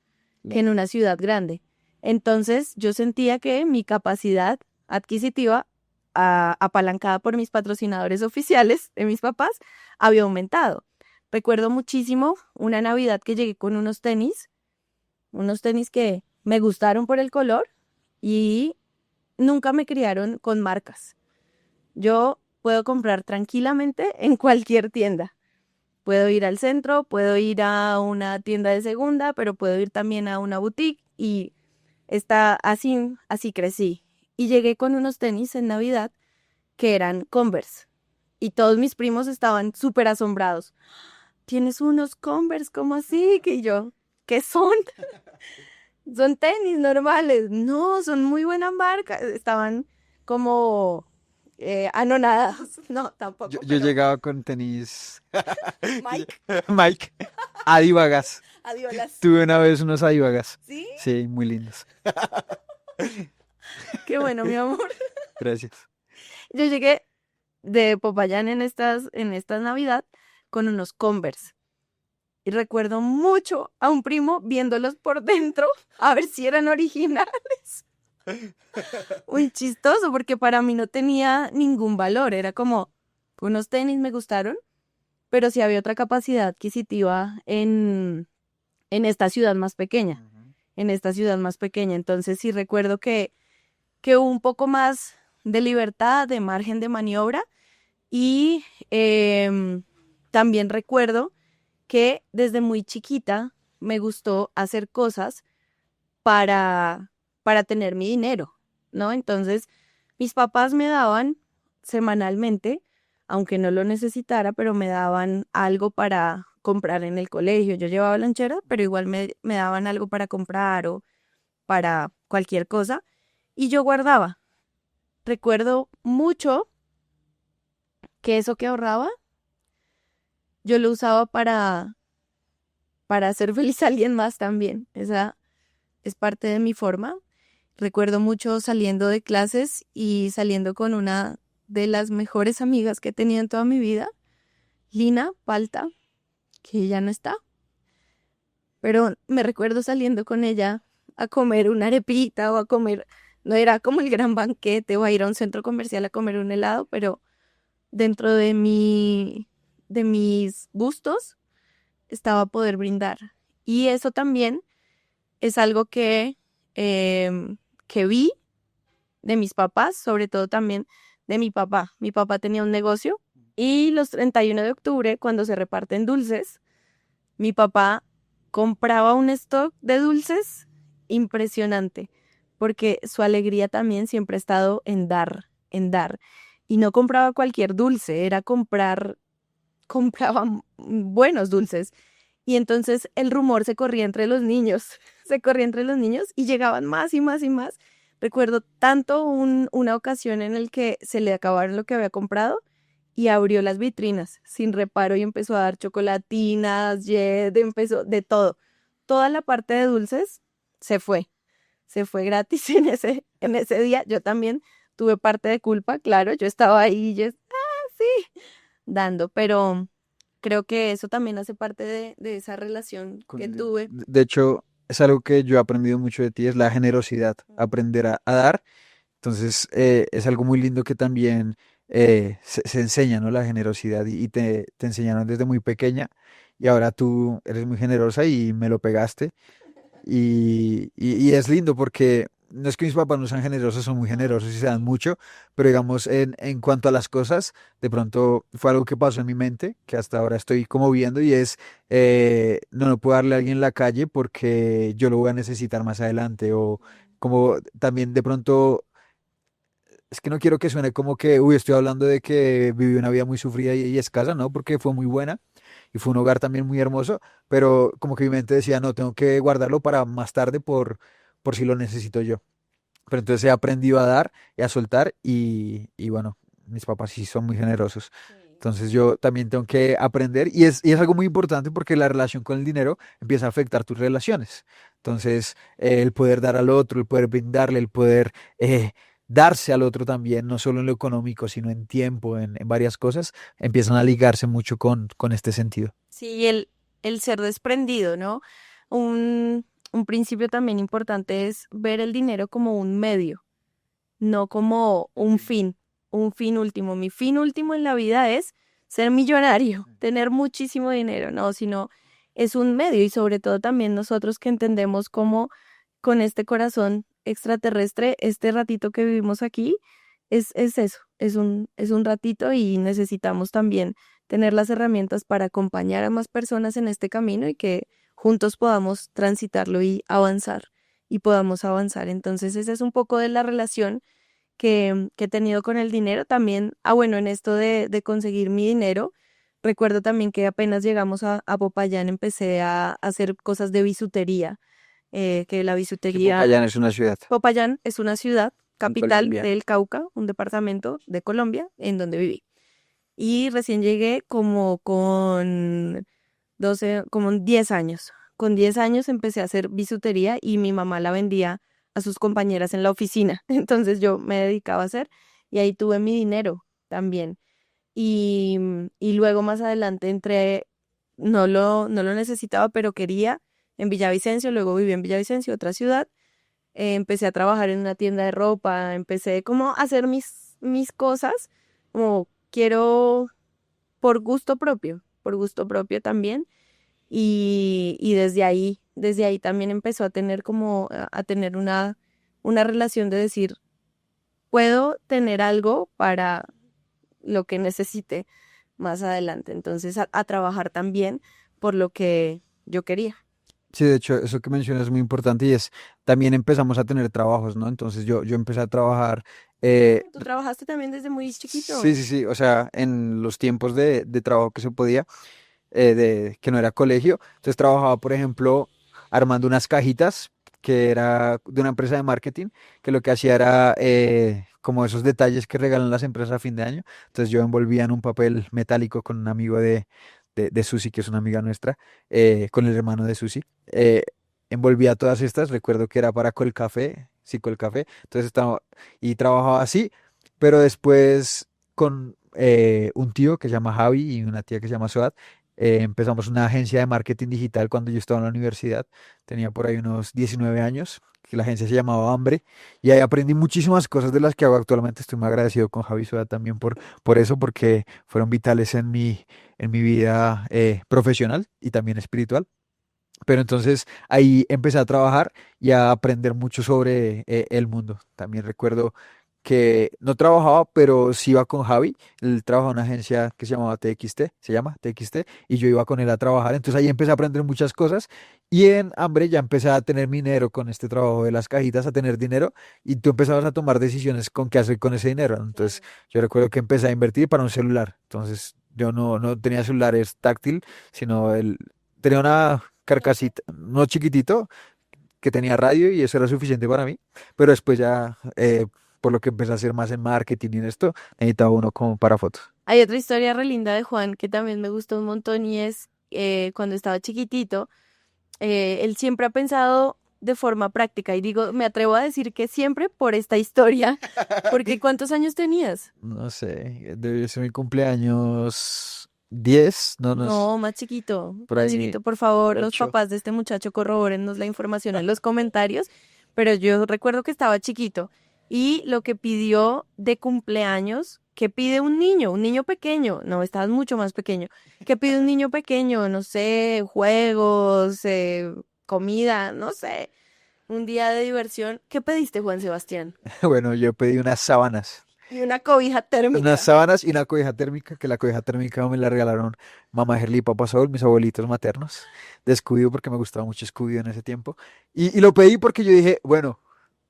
que en una ciudad grande. Entonces, yo sentía que mi capacidad adquisitiva, apalancada por mis patrocinadores oficiales de mis papás, había aumentado. Recuerdo muchísimo una Navidad que llegué con unos tenis que me gustaron por el color y nunca me criaron con marcas. Yo puedo comprar tranquilamente en cualquier tienda. Puedo ir al centro, puedo ir a una tienda de segunda, pero puedo ir también a una boutique y así crecí. Y llegué con unos tenis en Navidad que eran Converse y todos mis primos estaban súper asombrados. ¿Tienes unos Converse? ¿Cómo así? Que yo, ¿qué son? Son tenis normales. No, son muy buena marca. Estaban como anonadados. No, tampoco, Yo pero llegaba con tenis Mike, Mike, Adivagas. adiolas. Tuve una vez unos Adivagas. ¿Sí? Sí, muy lindos. Qué bueno, mi amor. Gracias. Yo llegué de Popayán en esta Navidad con unos Converse. Y recuerdo mucho a un primo viéndolos por dentro a ver si eran originales. Muy chistoso porque para mí no tenía ningún valor. Era como, unos tenis me gustaron, pero sí había otra capacidad adquisitiva en esta ciudad más pequeña. En esta ciudad más pequeña. Entonces sí recuerdo que hubo un poco más de libertad, de margen de maniobra. Y también recuerdo que desde muy chiquita me gustó hacer cosas para tener mi dinero, ¿no? Entonces, mis papás me daban semanalmente, aunque no lo necesitara, pero me daban algo para comprar en el colegio. Yo llevaba lonchera, pero igual me daban algo para comprar o para cualquier cosa. Y yo guardaba. Recuerdo mucho que eso que ahorraba, yo lo usaba para hacer feliz a alguien más también. Esa es parte de mi forma. Recuerdo mucho saliendo de clases y saliendo con una de las mejores amigas que he tenido en toda mi vida, Lina Palta, que ya no está, pero me recuerdo saliendo con ella a comer una arepita o a comer, no era como el gran banquete o a ir a un centro comercial a comer un helado, pero dentro de mis gustos estaba poder brindar. Y eso también es algo que vi de mis papás, sobre todo también de mi papá. Mi papá tenía un negocio y los 31 de octubre, cuando se reparten dulces, mi papá compraba un stock de dulces impresionante, porque su alegría también siempre ha estado en dar, en dar. Y no compraba cualquier dulce, compraba buenos dulces. Y entonces el rumor se corría entre los niños, se corría entre los niños y llegaban más y más y más. Recuerdo tanto una ocasión en la que se le acabaron lo que había comprado y abrió las vitrinas sin reparo y empezó a dar chocolatinas, Jet, empezó de todo. Toda la parte de dulces se fue gratis en ese día. Yo también tuve parte de culpa, claro, yo estaba ahí, sí, dando, pero creo que eso también hace parte de esa relación Con que el dinero. tuve. De hecho, es algo que yo he aprendido mucho de ti, es la generosidad, aprender a dar. Entonces, es algo muy lindo que también se enseña, ¿no? La generosidad y te enseñaron desde muy pequeña y ahora tú eres muy generosa y me lo pegaste. Y es lindo porque no es que mis papás no sean generosos, son muy generosos y se dan mucho, pero digamos, en cuanto a las cosas, de pronto fue algo que pasó en mi mente, que hasta ahora estoy como viendo y es, no, no puedo darle a alguien en la calle porque yo lo voy a necesitar más adelante o como también de pronto es que no quiero que suene como que, uy, estoy hablando de que viví una vida muy sufrida y escasa, ¿no? Porque fue muy buena y fue un hogar también muy hermoso, pero como que mi mente decía, no, tengo que guardarlo para más tarde por si lo necesito yo. Pero entonces he aprendido a dar y a soltar y bueno, mis papás sí son muy generosos. Entonces yo también tengo que aprender y es algo muy importante porque la relación con el dinero empieza a afectar tus relaciones. Entonces el poder dar al otro, el poder brindarle, el poder darse al otro también, no solo en lo económico, sino en tiempo, en varias cosas, empiezan a ligarse mucho con este sentido. Sí, el ser desprendido, ¿no? Un principio también importante es ver el dinero como un medio, no como un fin último. Mi fin último en la vida es ser millonario, tener muchísimo dinero, no, sino es un medio y sobre todo también nosotros que entendemos cómo con este corazón extraterrestre, este ratito que vivimos aquí, es eso, es un ratito y necesitamos también tener las herramientas para acompañar a más personas en este camino y que juntos podamos transitarlo y podamos avanzar. Entonces, esa es un poco de la relación que he tenido con el dinero. También, bueno, en esto de conseguir mi dinero, recuerdo también que apenas llegamos a Popayán empecé a hacer cosas de bisutería, que la Que bisutería, Popayán es una ciudad Popayán es una ciudad en capital Colombia. del Cauca, un departamento de Colombia en donde viví. Y recién llegué como con 12 como 10 años. Con 10 años empecé a hacer bisutería y mi mamá la vendía a sus compañeras en la oficina. Entonces yo me dedicaba a hacer y ahí tuve mi dinero también. Y luego más adelante entré, no lo necesitaba, pero quería en Villavicencio, luego viví en Villavicencio, otra ciudad. Empecé a trabajar en una tienda de ropa, empecé como a hacer mis cosas, como quiero por gusto propio también. Y desde ahí también empezó a tener como, a tener una relación de decir, puedo tener algo para lo que necesite más adelante. Entonces, a trabajar también por lo que yo quería. Sí, de hecho, eso que mencionas es muy importante y es, también empezamos a tener trabajos, ¿no? Entonces yo empecé a trabajar, Tú trabajaste también desde muy sí, chiquito. sí, sí, o sea, en los tiempos de trabajo que se podía, que no era colegio. Entonces trabajaba, por ejemplo, armando unas cajitas que era de una empresa de marketing, que lo que hacía era como esos detalles que regalan las empresas a fin de año. Entonces yo envolvía en un papel metálico con un amigo de Susi, que es una amiga nuestra, con el hermano de Susi. Envolvía todas estas, recuerdo que era para Colcafé, sí, Colcafé. Entonces estaba y trabajaba así, pero después con un tío que se llama Javi y una tía que se llama Suad, empezamos una agencia de marketing digital cuando yo estaba en la universidad. Tenía por ahí unos 19 años, que la agencia se llamaba Hambre. Y ahí aprendí muchísimas cosas de las que hago actualmente. Estoy muy agradecido con Javi Soda también por eso, porque fueron vitales en mi vida profesional y también espiritual. Pero entonces ahí empecé a trabajar y a aprender mucho sobre el mundo. También recuerdo que no trabajaba, pero sí iba con Javi. Él trabajaba en una agencia que se llamaba TXT, se llama TXT, y yo iba con él a trabajar. Entonces ahí empecé a aprender muchas cosas y en Hambre ya empecé a tener mi dinero con este trabajo de las cajitas, a tener dinero y tú empezabas a tomar decisiones con qué hacer con ese dinero. Entonces yo recuerdo que empecé a invertir para un celular. Entonces yo no tenía celulares táctil, sino tenía una carcasita, no chiquitito, que tenía radio y eso era suficiente para mí. Pero después ya, por lo que empecé a hacer más en marketing y en esto, necesitaba uno como para fotos. Hay otra historia re linda de Juan que también me gustó un montón y es cuando estaba chiquitito, él siempre ha pensado de forma práctica y digo, me atrevo a decir que siempre por esta historia, porque ¿cuántos años tenías? No sé, debe ser mi cumpleaños 10 no No, por más ahí chiquito, por favor, los 8. papás de este muchacho corrobórennos la información en los comentarios, pero yo recuerdo que estaba chiquito y lo que pidió de cumpleaños, ¿qué pide un niño pequeño, no, estabas mucho más pequeño, ¿qué pide un niño pequeño? No sé, juegos, comida, no sé, un día de diversión. ¿Qué pediste, Juan Sebastián? Bueno, yo pedí Y una cobija unas térmica. sábanas y una cobija térmica, que la cobija térmica me la regalaron mamá Gerli y papá Saúl, mis abuelitos maternos, de Scooby porque me gustaba mucho Scooby en ese tiempo. Y lo pedí porque yo dije, bueno,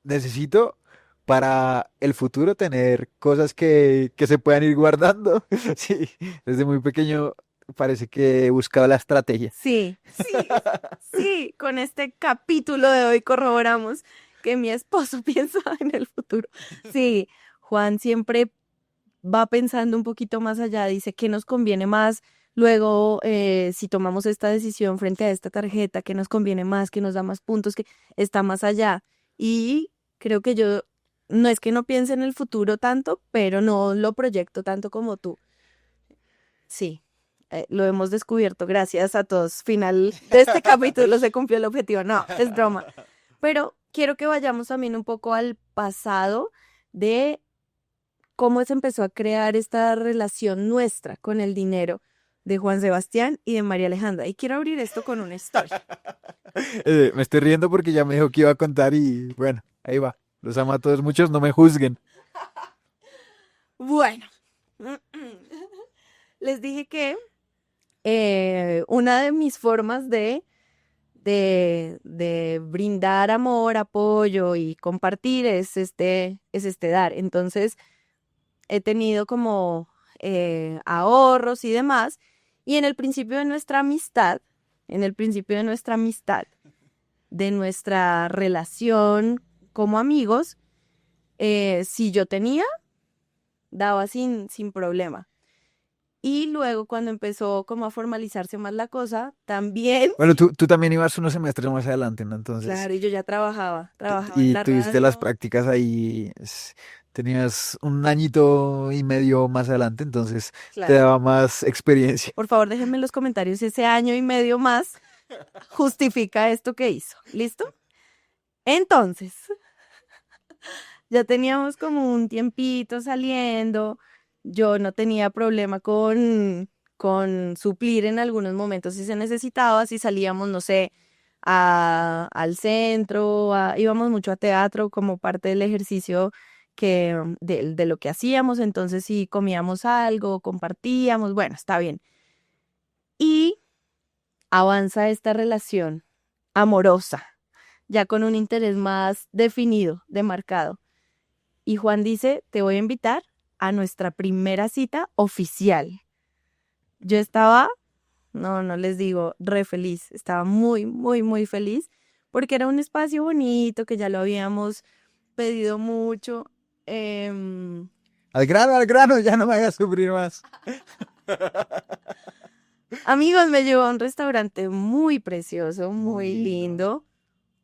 necesito para el futuro tener cosas que se puedan ir guardando. Sí, desde muy pequeño parece que he buscado la estrategia. Sí, sí, sí, con este capítulo de hoy corroboramos que mi esposo piensa en el futuro. Sí, Juan siempre va pensando un poquito más allá, dice qué nos conviene más. Luego, si tomamos esta decisión frente a esta tarjeta, qué nos conviene más, qué nos da más puntos, que está más allá. Y creo que yo, no es que no piense en el futuro tanto, pero no lo proyecto tanto como tú. Sí, lo hemos descubierto gracias a todos. Final de este capítulo se cumplió el objetivo. No, es broma. Pero quiero que vayamos también un poco al pasado de cómo se empezó a crear esta relación nuestra con el dinero de Juan Sebastián y de María Alejandra. Y quiero abrir esto con una historia. Me estoy riendo porque ya me dijo que iba a contar y bueno, ahí va. Los amo a todos muchos, no me juzguen. Bueno, les dije que una de mis formas de brindar amor, apoyo y compartir es este dar. Entonces, he tenido como ahorros y demás. Y en el principio de nuestra amistad, de nuestra relación como amigos, si yo tenía, daba sin problema. Y luego cuando empezó como a formalizarse más la cosa, también, Bueno, tú también ibas unos semestres más adelante, ¿no? Entonces, claro, y yo ya trabajaba en y la tuviste las radio. prácticas ahí, tenías un añito y medio más adelante, entonces te Claro. daba más experiencia. Por favor, déjenme en los comentarios si ese año y medio más justifica esto que hizo. ¿Listo? Entonces, ya teníamos como un tiempito saliendo. Yo no tenía problema con suplir en algunos momentos si se necesitaba, si salíamos, no sé, al centro, íbamos mucho a teatro como parte del ejercicio de lo que hacíamos. Entonces, si comíamos algo, compartíamos, bueno, está bien. Y avanza esta relación amorosa, ya con un interés más definido, demarcado. Y Juan dice, te voy a invitar a nuestra primera cita oficial. Yo estaba, no les digo, re feliz, estaba muy, muy, muy feliz, porque era un espacio bonito, que ya lo habíamos pedido mucho. Al grano, ya no me hagas sufrir más. Amigos, me llevó a un restaurante muy precioso, muy Muy lindo. lindo,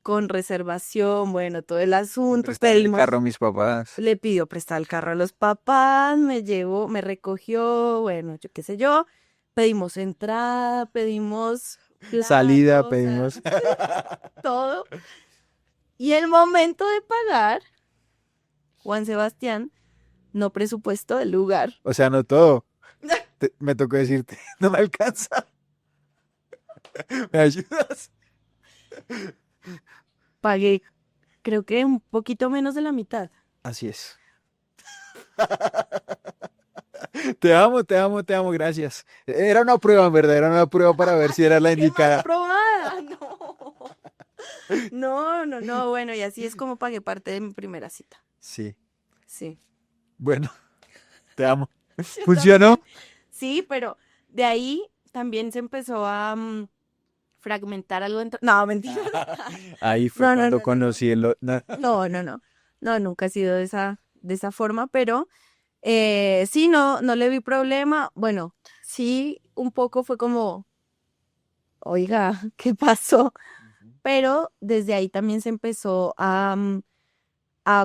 con reservación, bueno, todo el asunto. Prestarle el Pedimos, carro a mis papás. le pidió prestar el carro a los papás, me llevó, me recogió, bueno, yo qué sé yo. Pedimos entrada, pedimos Salida, plato, o sea, pedimos. todo. Y el momento de pagar, Juan Sebastián no presupuestó el lugar. O sea, no todo. Me tocó decirte, no me alcanza. ¿Me ayudas? Pagué, creo que un poquito menos de la mitad. Así es. Te amo, te amo, te amo, gracias. Era una prueba, en verdad, era una prueba para ver si era la ¡Qué mal indicada. probada! No, bueno, y así es como pagué parte de mi primera cita. Sí, Sí. bueno, te amo. Yo ¿Funcionó? también. Sí, pero de ahí también se empezó a fragmentar algo dentro. No, mentira. Ahí fue No, no, cuando no, no. conocí el... No, nunca ha sido de esa forma, pero sí, no le vi problema. Bueno, sí, un poco fue como, oiga, ¿qué pasó? Pero desde ahí también se empezó a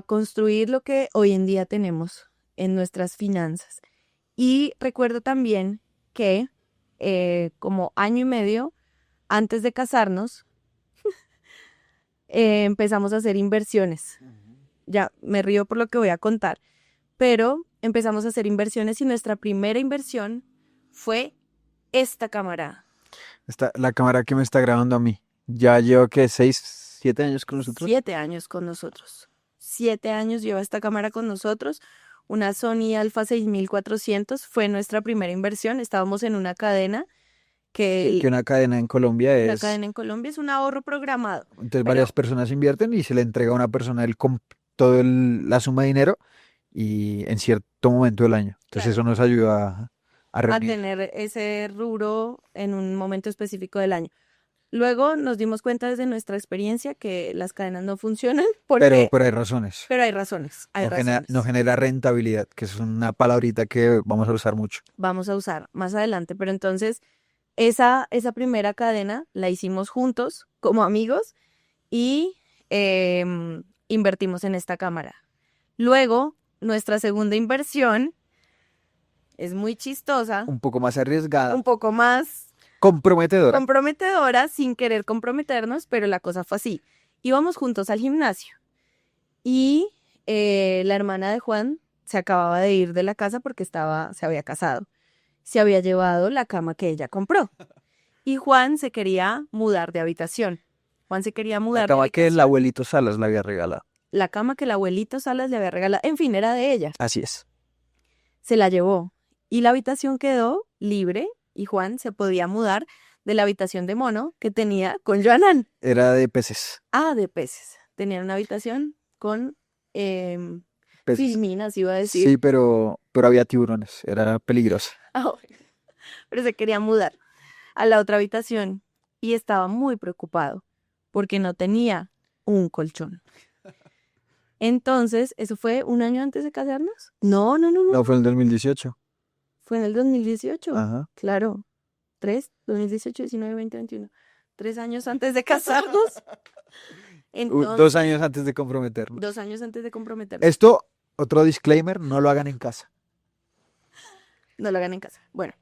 construir lo que hoy en día tenemos en nuestras finanzas. Y recuerdo también que como año y medio antes de casarnos, empezamos a hacer inversiones. Ya me río por lo que voy a contar, pero empezamos a hacer inversiones y nuestra primera inversión fue esta cámara. La cámara que me está grabando a mí. Ya llevo, ¿qué? 6, 7 años con nosotros. 7 años con nosotros. 7 años lleva esta cámara con nosotros. Una Sony Alpha 6400 fue nuestra primera inversión. Estábamos en una cadena Que que una cadena en Colombia la es... cadena en Colombia es un ahorro programado. Entonces Pero varias personas invierten y se le entrega a una persona toda la suma de dinero y en cierto momento del año. Entonces claro, eso nos ayuda a a reunir. tener ese rubro en un momento específico del año. Luego nos dimos cuenta desde nuestra experiencia que las cadenas no funcionan Pero, porque, pero hay razones. pero hay razones, hay razones. No genera rentabilidad, que es una palabrita que vamos a usar mucho. Vamos a usar más adelante, pero entonces esa primera cadena la hicimos juntos como amigos y invertimos en esta cámara. Luego, nuestra segunda inversión es muy chistosa, Un poco más arriesgada, un poco más comprometedora. comprometedora, sin querer comprometernos, pero la cosa fue así. Íbamos juntos al gimnasio y la hermana de Juan se acababa de ir de la casa porque se había casado. Se había llevado la cama que ella compró. Y Juan se quería mudar de habitación. Juan se quería La mudar de cama que el habitación. abuelito Salas le había regalado. La cama que el abuelito Salas le había regalado, en fin, era de ella. Así es. Se la llevó y la habitación quedó libre y Juan se podía mudar de la habitación de mono que tenía con Joanán. Era de peces. Ah, de peces. Tenían una habitación con Peces. filminas, iba a decir. Sí, pero había tiburones. Era peligroso. Ah, bueno. Pero se quería mudar a la otra habitación y estaba muy preocupado porque no tenía un colchón. Entonces, ¿eso fue un año antes de casarnos? No. No, fue en el 2018. Fue en el 2018. Ajá. Claro. 2018, 19, 20, 21. 3 años antes de casarnos. Entonces, 2 años antes de comprometernos. 2 años antes de comprometernos. Esto, otro disclaimer, no lo hagan en casa. No lo hagan en casa. Bueno,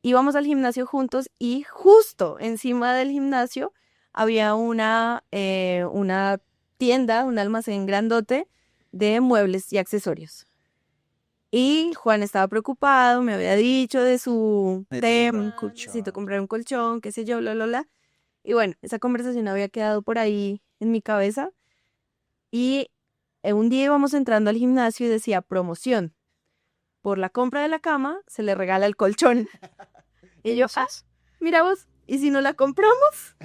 íbamos al gimnasio juntos y justo encima del gimnasio había una tienda, un almacén grandote de muebles y accesorios. Y Juan estaba preocupado, me había dicho de su Necesito comprar un colchón. necesito comprar un colchón, qué sé yo, bla. Y bueno, esa conversación había quedado por ahí en mi cabeza. Y un día íbamos entrando al gimnasio y decía promoción. Por la compra de la cama se le regala el colchón. Y yo, mira vos, ¿y si no la compramos?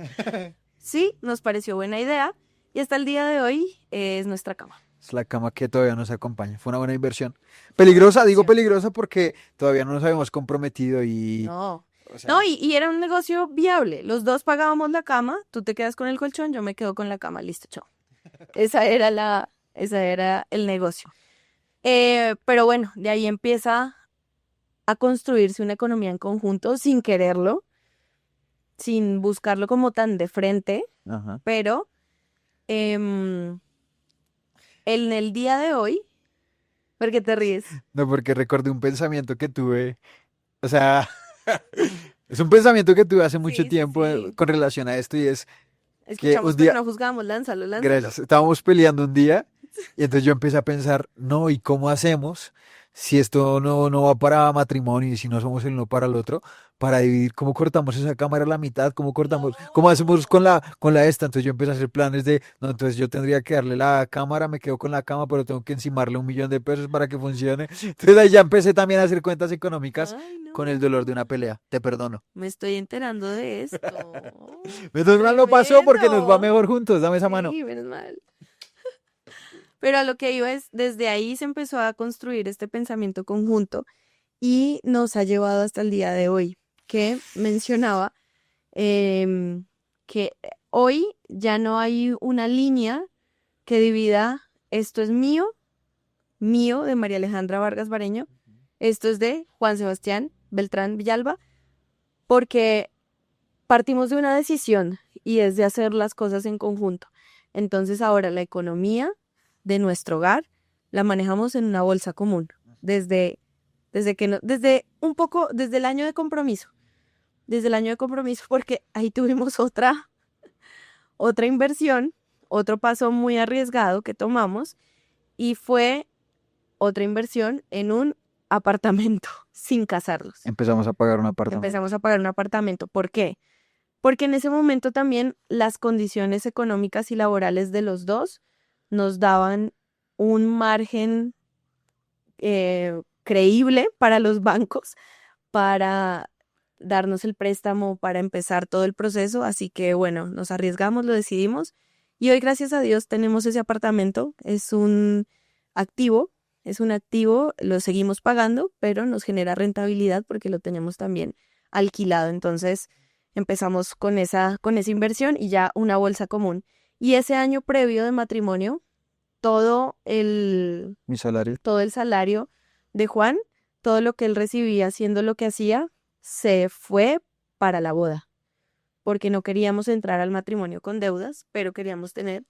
Sí, nos pareció buena idea. Y hasta el día de hoy es nuestra cama. Es la cama que todavía nos acompaña. Fue una buena inversión. Peligrosa, digo peligrosa porque todavía no nos habíamos comprometido y... No. o sea, No, y era un negocio viable. Los dos pagábamos la cama, tú te quedas con el colchón, yo me quedo con la cama, listo, chao. Esa era el negocio. Pero bueno, de ahí empieza a construirse una economía en conjunto sin quererlo, sin buscarlo como tan de frente, Ajá. pero en el día de hoy, ¿por qué te ríes? No, porque recordé un pensamiento que tuve, o sea, es un pensamiento que tuve hace mucho Sí, tiempo sí. con relación a esto y es que Escuchamos, un día, pero no juzgamos, lánzalo. gracias, estábamos peleando un día y entonces yo empecé a pensar, no, ¿y cómo hacemos si esto no va para matrimonio y si no somos el uno para el otro, para dividir, cómo cortamos esa cámara a la mitad, cómo cortamos, cómo hacemos con la esta? Entonces yo empecé a hacer planes de, no, entonces yo tendría que darle la cámara, me quedo con la cama, pero tengo que encimarle 1 millón de pesos para que funcione. Entonces ahí ya empecé también a hacer cuentas económicas Ay, no. con el dolor de una pelea. Te perdono. Me estoy enterando de esto. Menos mal no pasó porque nos va Tremendo. mejor juntos, dame esa mano. Sí, menos mal. Pero a lo que iba es, desde ahí se empezó a construir este pensamiento conjunto y nos ha llevado hasta el día de hoy, que mencionaba que hoy ya no hay una línea que divida esto es mío de María Alejandra Vargas Bareño, esto es de Juan Sebastián Beltrán Villalba, porque partimos de una decisión y es de hacer las cosas en conjunto. Entonces ahora la economía de nuestro hogar la manejamos en una bolsa común, desde el año de compromiso, porque ahí tuvimos otra inversión, otro paso muy arriesgado que tomamos y fue otra inversión en un apartamento sin casarnos. Empezamos a pagar un apartamento. Empezamos a pagar un apartamento. ¿Por qué? Porque en ese momento también las condiciones económicas y laborales de los dos nos daban un margen creíble para los bancos para darnos el préstamo, para empezar todo el proceso. Así que bueno, nos arriesgamos, lo decidimos y hoy gracias a Dios tenemos ese apartamento. Es un activo, lo seguimos pagando, pero nos genera rentabilidad porque lo tenemos también alquilado. Entonces empezamos con esa inversión y ya una bolsa común. Y ese año previo de matrimonio, todo el, Mi salario. todo el salario de Juan, todo lo que él recibía haciendo lo que hacía, se fue para la boda, porque no queríamos entrar al matrimonio con deudas, pero queríamos tener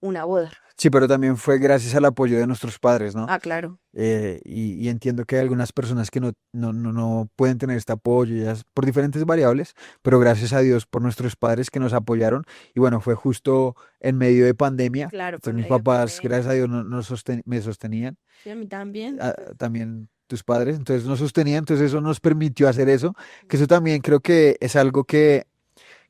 una boda. Sí, pero también fue gracias al apoyo de nuestros padres, ¿no? Ah, claro. Y entiendo que hay algunas personas que no pueden tener este apoyo ya por diferentes variables, pero gracias a Dios por nuestros padres que nos apoyaron. Y bueno, fue justo en medio de pandemia. Claro, por Entonces mis medio de papás, pandemia. gracias a Dios, me sostenían. Sí, a mí también. También tus padres, entonces nos sostenían, entonces eso nos permitió hacer eso, que eso también creo que es algo que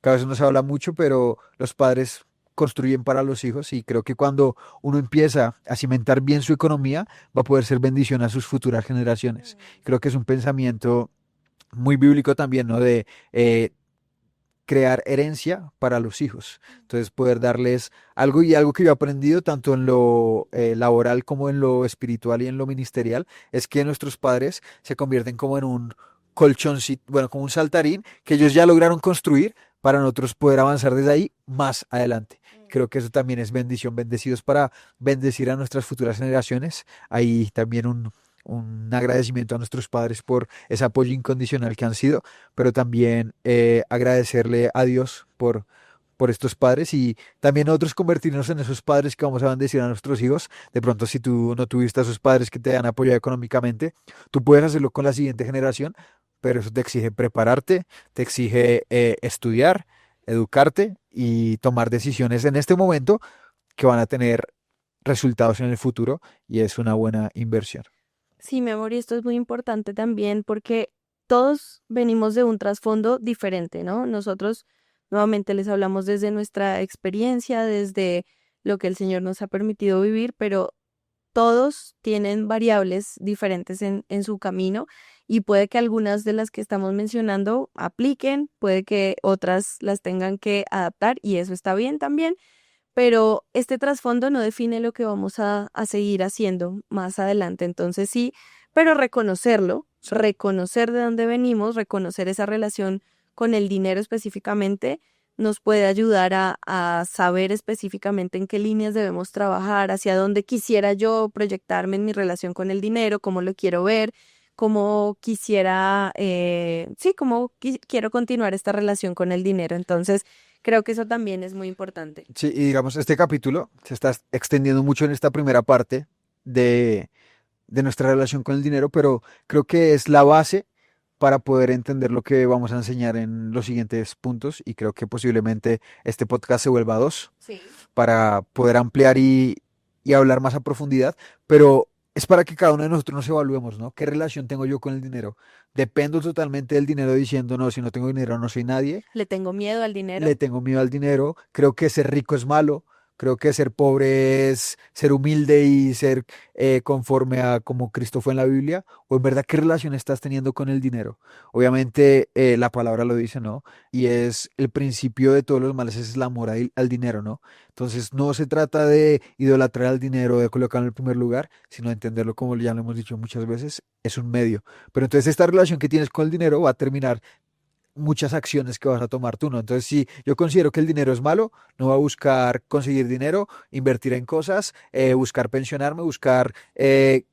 a veces no se habla mucho, pero los padres construyen para los hijos y creo que cuando uno empieza a cimentar bien su economía, va a poder ser bendición a sus futuras generaciones. Creo que es un pensamiento muy bíblico también, ¿no? De crear herencia para los hijos. Entonces, poder darles algo y algo que yo he aprendido tanto en lo laboral como en lo espiritual y en lo ministerial, es que nuestros padres se convierten como en un colchoncito, bueno, como un saltarín que ellos ya lograron construir para nosotros poder avanzar desde ahí más adelante. Creo que eso también es bendición, bendecidos para bendecir a nuestras futuras generaciones. Ahí también un agradecimiento a nuestros padres por ese apoyo incondicional que han sido, pero también agradecerle a Dios por estos padres y también nosotros convertirnos en esos padres que vamos a bendecir a nuestros hijos. De pronto, si tú no tuviste a esos padres que te han apoyado económicamente, tú puedes hacerlo con la siguiente generación, pero eso te exige prepararte, te exige estudiar, educarte y tomar decisiones en este momento que van a tener resultados en el futuro y es una buena inversión. Sí, mi amor, y esto es muy importante también porque todos venimos de un trasfondo diferente, ¿no? Nosotros nuevamente les hablamos desde nuestra experiencia, desde lo que el Señor nos ha permitido vivir, pero todos tienen variables diferentes en su camino y puede que algunas de las que estamos mencionando apliquen, puede que otras las tengan que adaptar y eso está bien también, pero este trasfondo no define lo que vamos a seguir haciendo más adelante. Entonces sí, pero reconocerlo, reconocer de dónde venimos, reconocer esa relación con el dinero específicamente, nos puede ayudar a saber específicamente en qué líneas debemos trabajar, hacia dónde quisiera yo proyectarme en mi relación con el dinero, cómo lo quiero ver, cómo quisiera, sí, quiero continuar esta relación con el dinero. Entonces, creo que eso también es muy importante. Sí, y digamos, este capítulo se está extendiendo mucho en esta primera parte de, de nuestra relación con el dinero, pero creo que es la base para poder entender lo que vamos a enseñar en los siguientes puntos y creo que posiblemente este podcast se vuelva a dos Sí. para poder ampliar y hablar más a profundidad, pero es para que cada uno de nosotros nos evaluemos, ¿no? ¿Qué relación tengo yo con el dinero? ¿Dependo totalmente del dinero diciendo, no, si no tengo dinero no soy nadie? ¿Le tengo miedo al dinero? Le tengo miedo al dinero, creo que ser rico es malo, creo que ser pobre es ser humilde y ser conforme a como Cristo fue en la Biblia, o en verdad qué relación estás teniendo con el dinero. Obviamente la palabra lo dice, ¿no? Y es el principio de todos los males, es el amor al dinero, ¿no? Entonces no se trata de idolatrar al dinero, de colocarlo en el primer lugar, sino de entenderlo como ya lo hemos dicho muchas veces, es un medio. Pero entonces esta relación que tienes con el dinero va a terminar muchas acciones que vas a tomar tú, ¿no? Entonces, si yo considero que el dinero es malo, no voy a buscar conseguir dinero, invertir en cosas, buscar pensionarme, buscar tener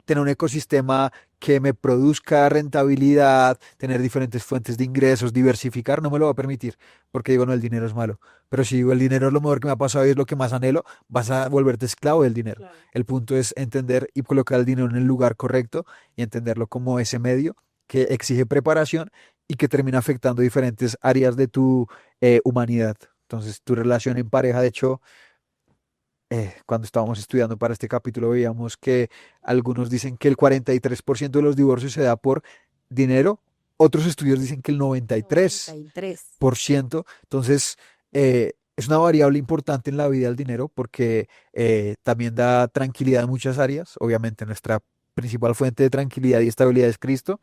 un ecosistema que me produzca rentabilidad, tener diferentes fuentes de ingresos, diversificar, no me lo va a permitir, porque digo, no, el dinero es malo. Pero si digo, el dinero es lo mejor que me ha pasado y es lo que más anhelo, vas a volverte esclavo del dinero. Claro. El punto es entender y colocar el dinero en el lugar correcto y entenderlo como ese medio que exige preparación y que termina afectando diferentes áreas de tu humanidad. Entonces, tu relación en pareja, de hecho, cuando estábamos estudiando para este capítulo, veíamos que algunos dicen que el 43% de los divorcios se da por dinero, otros estudios dicen que el 93%. 93. Entonces, es una variable importante en la vida del dinero porque también da tranquilidad en muchas áreas. Obviamente, nuestra principal fuente de tranquilidad y estabilidad es Cristo,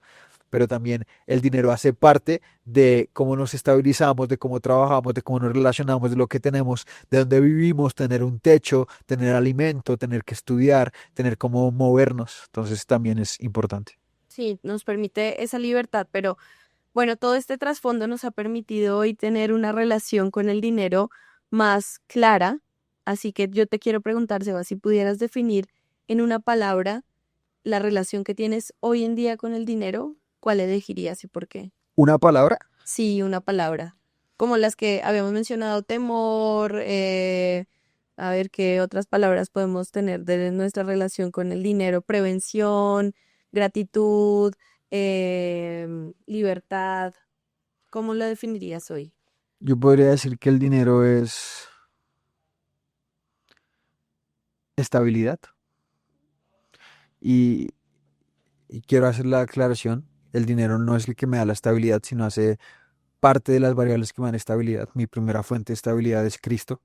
pero también el dinero hace parte de cómo nos estabilizamos, de cómo trabajamos, de cómo nos relacionamos, de lo que tenemos, de dónde vivimos, tener un techo, tener alimento, tener que estudiar, tener cómo movernos. Entonces también es importante. Sí, nos permite esa libertad, pero bueno, todo este trasfondo nos ha permitido hoy tener una relación con el dinero más clara. Así que yo te quiero preguntar, Seba, si pudieras definir en una palabra la relación que tienes hoy en día con el dinero, ¿cuál elegirías y por qué? ¿Una palabra? Sí, una palabra. Como las que habíamos mencionado, temor, a ver qué otras palabras podemos tener de nuestra relación con el dinero, prevención, gratitud, libertad. ¿Cómo la definirías hoy? Yo podría decir que el dinero es estabilidad. Y, y quiero hacer la aclaración, el dinero no es el que me da la estabilidad, sino hace parte de las variables que me dan estabilidad. Mi primera fuente de estabilidad es Cristo,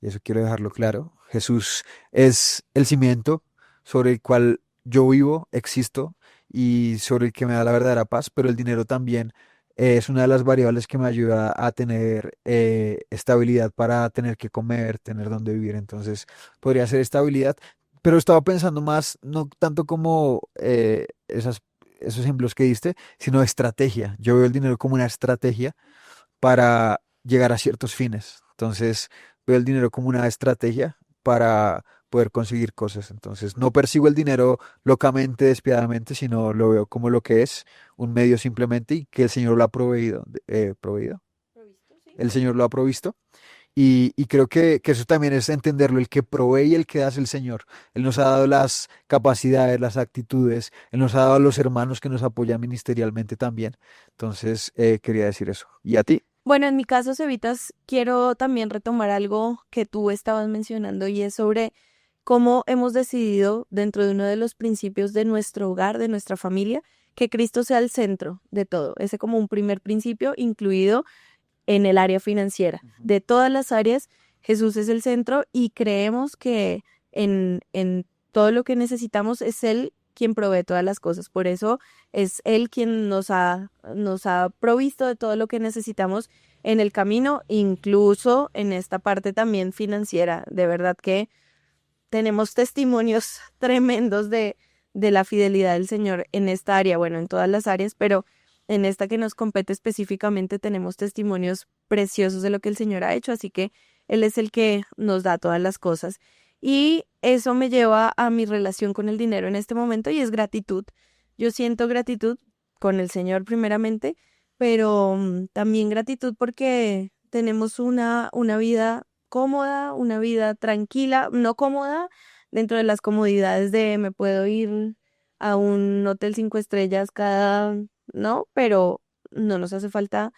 y eso quiero dejarlo claro. Jesús es el cimiento sobre el cual yo vivo, existo, y sobre el que me da la verdadera paz, pero el dinero también es una de las variables que me ayuda a tener estabilidad para tener que comer, tener dónde vivir. Entonces, podría ser estabilidad, pero estaba pensando más, no tanto como esos ejemplos que diste, sino estrategia. Yo veo el dinero como una estrategia para llegar a ciertos fines. Entonces, veo el dinero como una estrategia para poder conseguir cosas. Entonces, no persigo el dinero locamente, despiadadamente, sino lo veo como lo que es, un medio simplemente y que el Señor lo ha proveído. El Señor lo ha provisto. Y creo que eso también es entenderlo, el que provee y el que da es el Señor. Él nos ha dado las capacidades, las actitudes, Él nos ha dado a los hermanos que nos apoyan ministerialmente también. Entonces, quería decir eso. ¿Y a ti? Bueno, en mi caso, Cevitas, quiero también retomar algo que tú estabas mencionando y es sobre cómo hemos decidido dentro de uno de los principios de nuestro hogar, de nuestra familia, que Cristo sea el centro de todo. Ese como un primer principio incluido en el área financiera. Ujú. De todas las áreas, Jesús es el centro y creemos que en todo lo que necesitamos es Él quien provee todas las cosas. Por eso es Él quien nos ha provisto de todo lo que necesitamos en el camino, incluso en esta parte también financiera. De verdad que tenemos testimonios tremendos de la fidelidad del Señor en esta área, bueno, en todas las áreas, pero en esta que nos compete específicamente tenemos testimonios preciosos de lo que el Señor ha hecho, así que Él es el que nos da todas las cosas. Y eso me lleva a mi relación con el dinero en este momento y es gratitud. Yo siento gratitud con el Señor primeramente, pero también gratitud porque tenemos una vida cómoda, una vida tranquila, no cómoda dentro de las comodidades de me puedo ir a un hotel 5 estrellas cada, ¿no? Pero no nos hace falta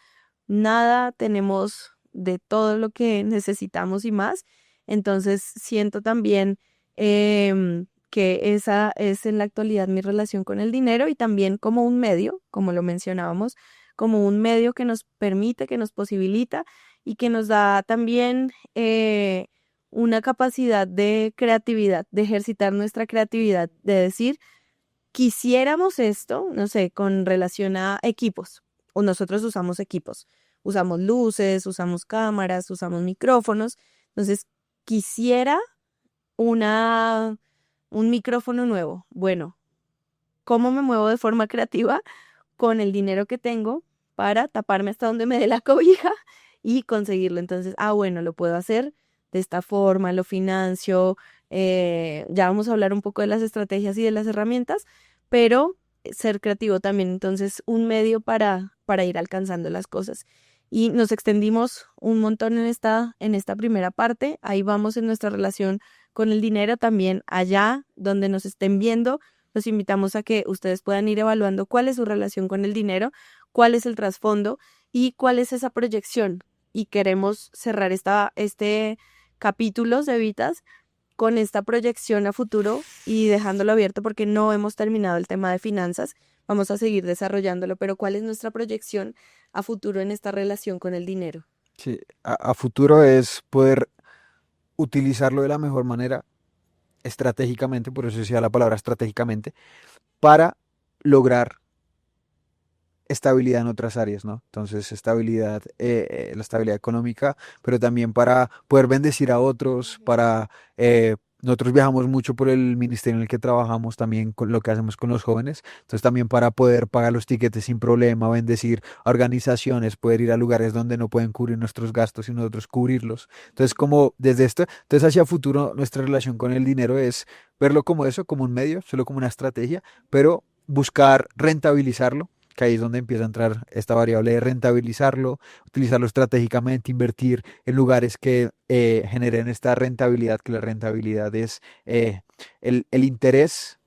nada, tenemos de todo lo que necesitamos y más. Entonces siento también que esa es en la actualidad mi relación con el dinero y también como un medio, como lo mencionábamos, como un medio que nos permite, que nos posibilita y que nos da también una capacidad de creatividad, de ejercitar nuestra creatividad, de decir, quisiéramos esto, no sé, con relación a equipos, o nosotros usamos equipos, usamos luces, usamos cámaras, usamos micrófonos, entonces quisiera una, un micrófono nuevo. Bueno, ¿cómo me muevo de forma creativa? Con el dinero que tengo para taparme hasta donde me dé la cobija y conseguirlo. Entonces, bueno, lo puedo hacer de esta forma, lo financio. Ya vamos a hablar un poco de las estrategias y de las herramientas, pero ser creativo también, entonces, un medio para ir alcanzando las cosas. Y nos extendimos un montón en esta primera parte. Ahí vamos en nuestra relación con el dinero también allá donde nos estén viendo. Los invitamos a que ustedes puedan ir evaluando cuál es su relación con el dinero, cuál es el trasfondo y cuál es esa proyección. Y queremos cerrar este capítulo, Cevitas, con esta proyección a futuro y dejándolo abierto porque no hemos terminado el tema de finanzas. Vamos a seguir desarrollándolo, pero ¿cuál es nuestra proyección a futuro en esta relación con el dinero? Sí, a futuro es poder utilizarlo de la mejor manera, estratégicamente, por eso decía la palabra estratégicamente, para lograr estabilidad en otras áreas, ¿no? Entonces, estabilidad, la estabilidad económica, pero también para poder bendecir a otros, para nosotros viajamos mucho por el ministerio en el que trabajamos, también con lo que hacemos con los jóvenes. Entonces también para poder pagar los tiquetes sin problema, bendecir a organizaciones, poder ir a lugares donde no pueden cubrir nuestros gastos y nosotros cubrirlos. Entonces como desde esto, entonces hacia futuro nuestra relación con el dinero es verlo como eso, como un medio, solo como una estrategia, pero buscar rentabilizarlo, que ahí es donde empieza a entrar esta variable de rentabilizarlo, utilizarlo estratégicamente, invertir en lugares que generen esta rentabilidad, que la rentabilidad es el interés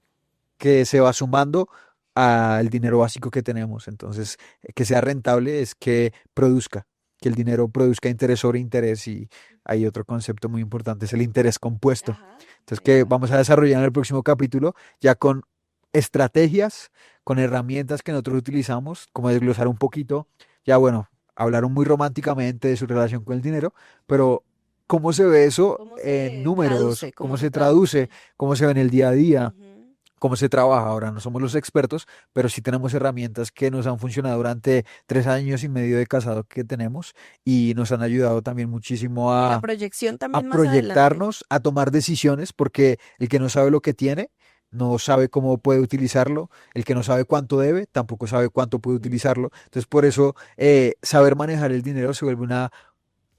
que se va sumando al dinero básico que tenemos. Entonces, que sea rentable es que el dinero produzca interés sobre interés, y hay otro concepto muy importante, es el interés compuesto. Ajá, Entonces, que epa. vamos a desarrollar en el próximo capítulo ya con estrategias, con herramientas que nosotros utilizamos, como desglosar un poquito, ya bueno, hablaron muy románticamente de su relación con el dinero, pero ¿cómo se ve eso ¿Cómo en se números? traduce? ¿Cómo ¿Cómo se se traduce? traduce? ¿Cómo se ve en el día a día? Ujú. ¿Cómo se trabaja? Ahora no somos los expertos, pero sí tenemos herramientas que nos han funcionado durante 3 años y medio de casado que tenemos, y nos han ayudado también muchísimo Y la a proyección también más adelante. proyectarnos, a tomar decisiones, porque el que no sabe lo que tiene, no sabe cómo puede utilizarlo. El que no sabe cuánto debe, tampoco sabe cuánto puede utilizarlo. Entonces, por eso, saber manejar el dinero se vuelve una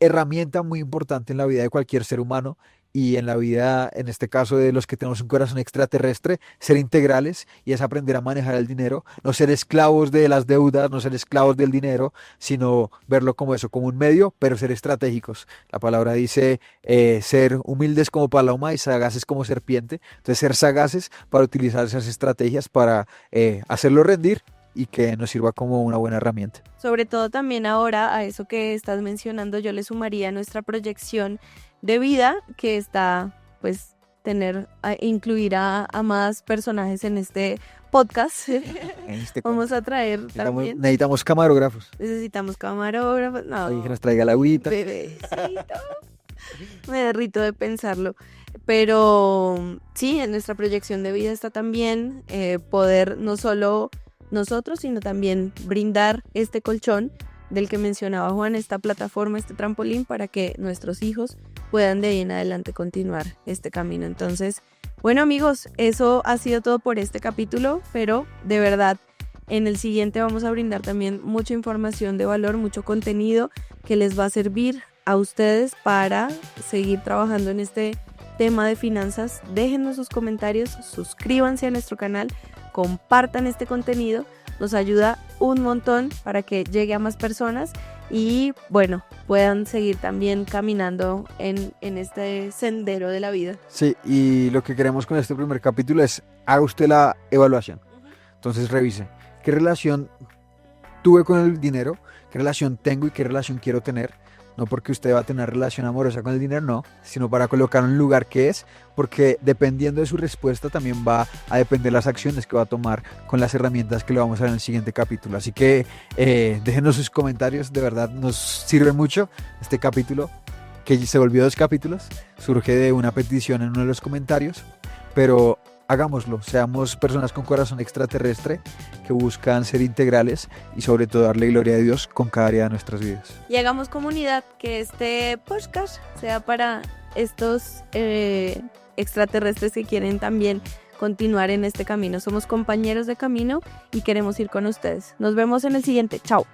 herramienta muy importante en la vida de cualquier ser humano, y en la vida, en este caso, de los que tenemos un corazón extraterrestre, ser integrales, y es aprender a manejar el dinero, no ser esclavos de las deudas, no ser esclavos del dinero, sino verlo como eso, como un medio, pero ser estratégicos. La palabra dice ser humildes como paloma y sagaces como serpiente. Entonces, ser sagaces para utilizar esas estrategias para hacerlo rendir y que nos sirva como una buena herramienta. Sobre todo también ahora a eso que estás mencionando, yo le sumaría nuestra proyección de vida, que está, pues, incluir a más personajes en este podcast. Vamos a traer también, Necesitamos camarógrafos. necesitamos camarógrafos, Alguien que no, nos traiga la agüita. bebecito, me derrito de pensarlo. Pero sí, en nuestra proyección de vida está también poder no solo nosotros, sino también brindar este colchón del que mencionaba Juan, esta plataforma, este trampolín, para que nuestros hijos puedan de ahí en adelante continuar este camino. Entonces, bueno amigos, eso ha sido todo por este capítulo, pero de verdad, en el siguiente vamos a brindar también mucha información de valor, mucho contenido que les va a servir a ustedes para seguir trabajando en este tema de finanzas. Déjenos sus comentarios, suscríbanse a nuestro canal, compartan este contenido, nos ayuda un montón para que llegue a más personas y bueno, puedan seguir también caminando en este sendero de la vida. Sí, y lo que queremos con este primer capítulo es haga usted la evaluación. Entonces revise qué relación tuve con el dinero, qué relación tengo y qué relación quiero tener. No porque usted va a tener una relación amorosa con el dinero, no, sino para colocar en un lugar que es, porque dependiendo de su respuesta también va a depender las acciones que va a tomar con las herramientas que le vamos a dar en el siguiente capítulo. Así que déjenos sus comentarios, de verdad nos sirve mucho este capítulo, que se volvió 2 capítulos, surge de una petición en uno de los comentarios, pero hagámoslo, seamos personas con corazón extraterrestre que buscan ser integrales y sobre todo darle gloria a Dios con cada área de nuestras vidas. Y hagamos comunidad, que este podcast sea para estos extraterrestres que quieren también continuar en este camino. Somos compañeros de camino y queremos ir con ustedes. Nos vemos en el siguiente. Chao.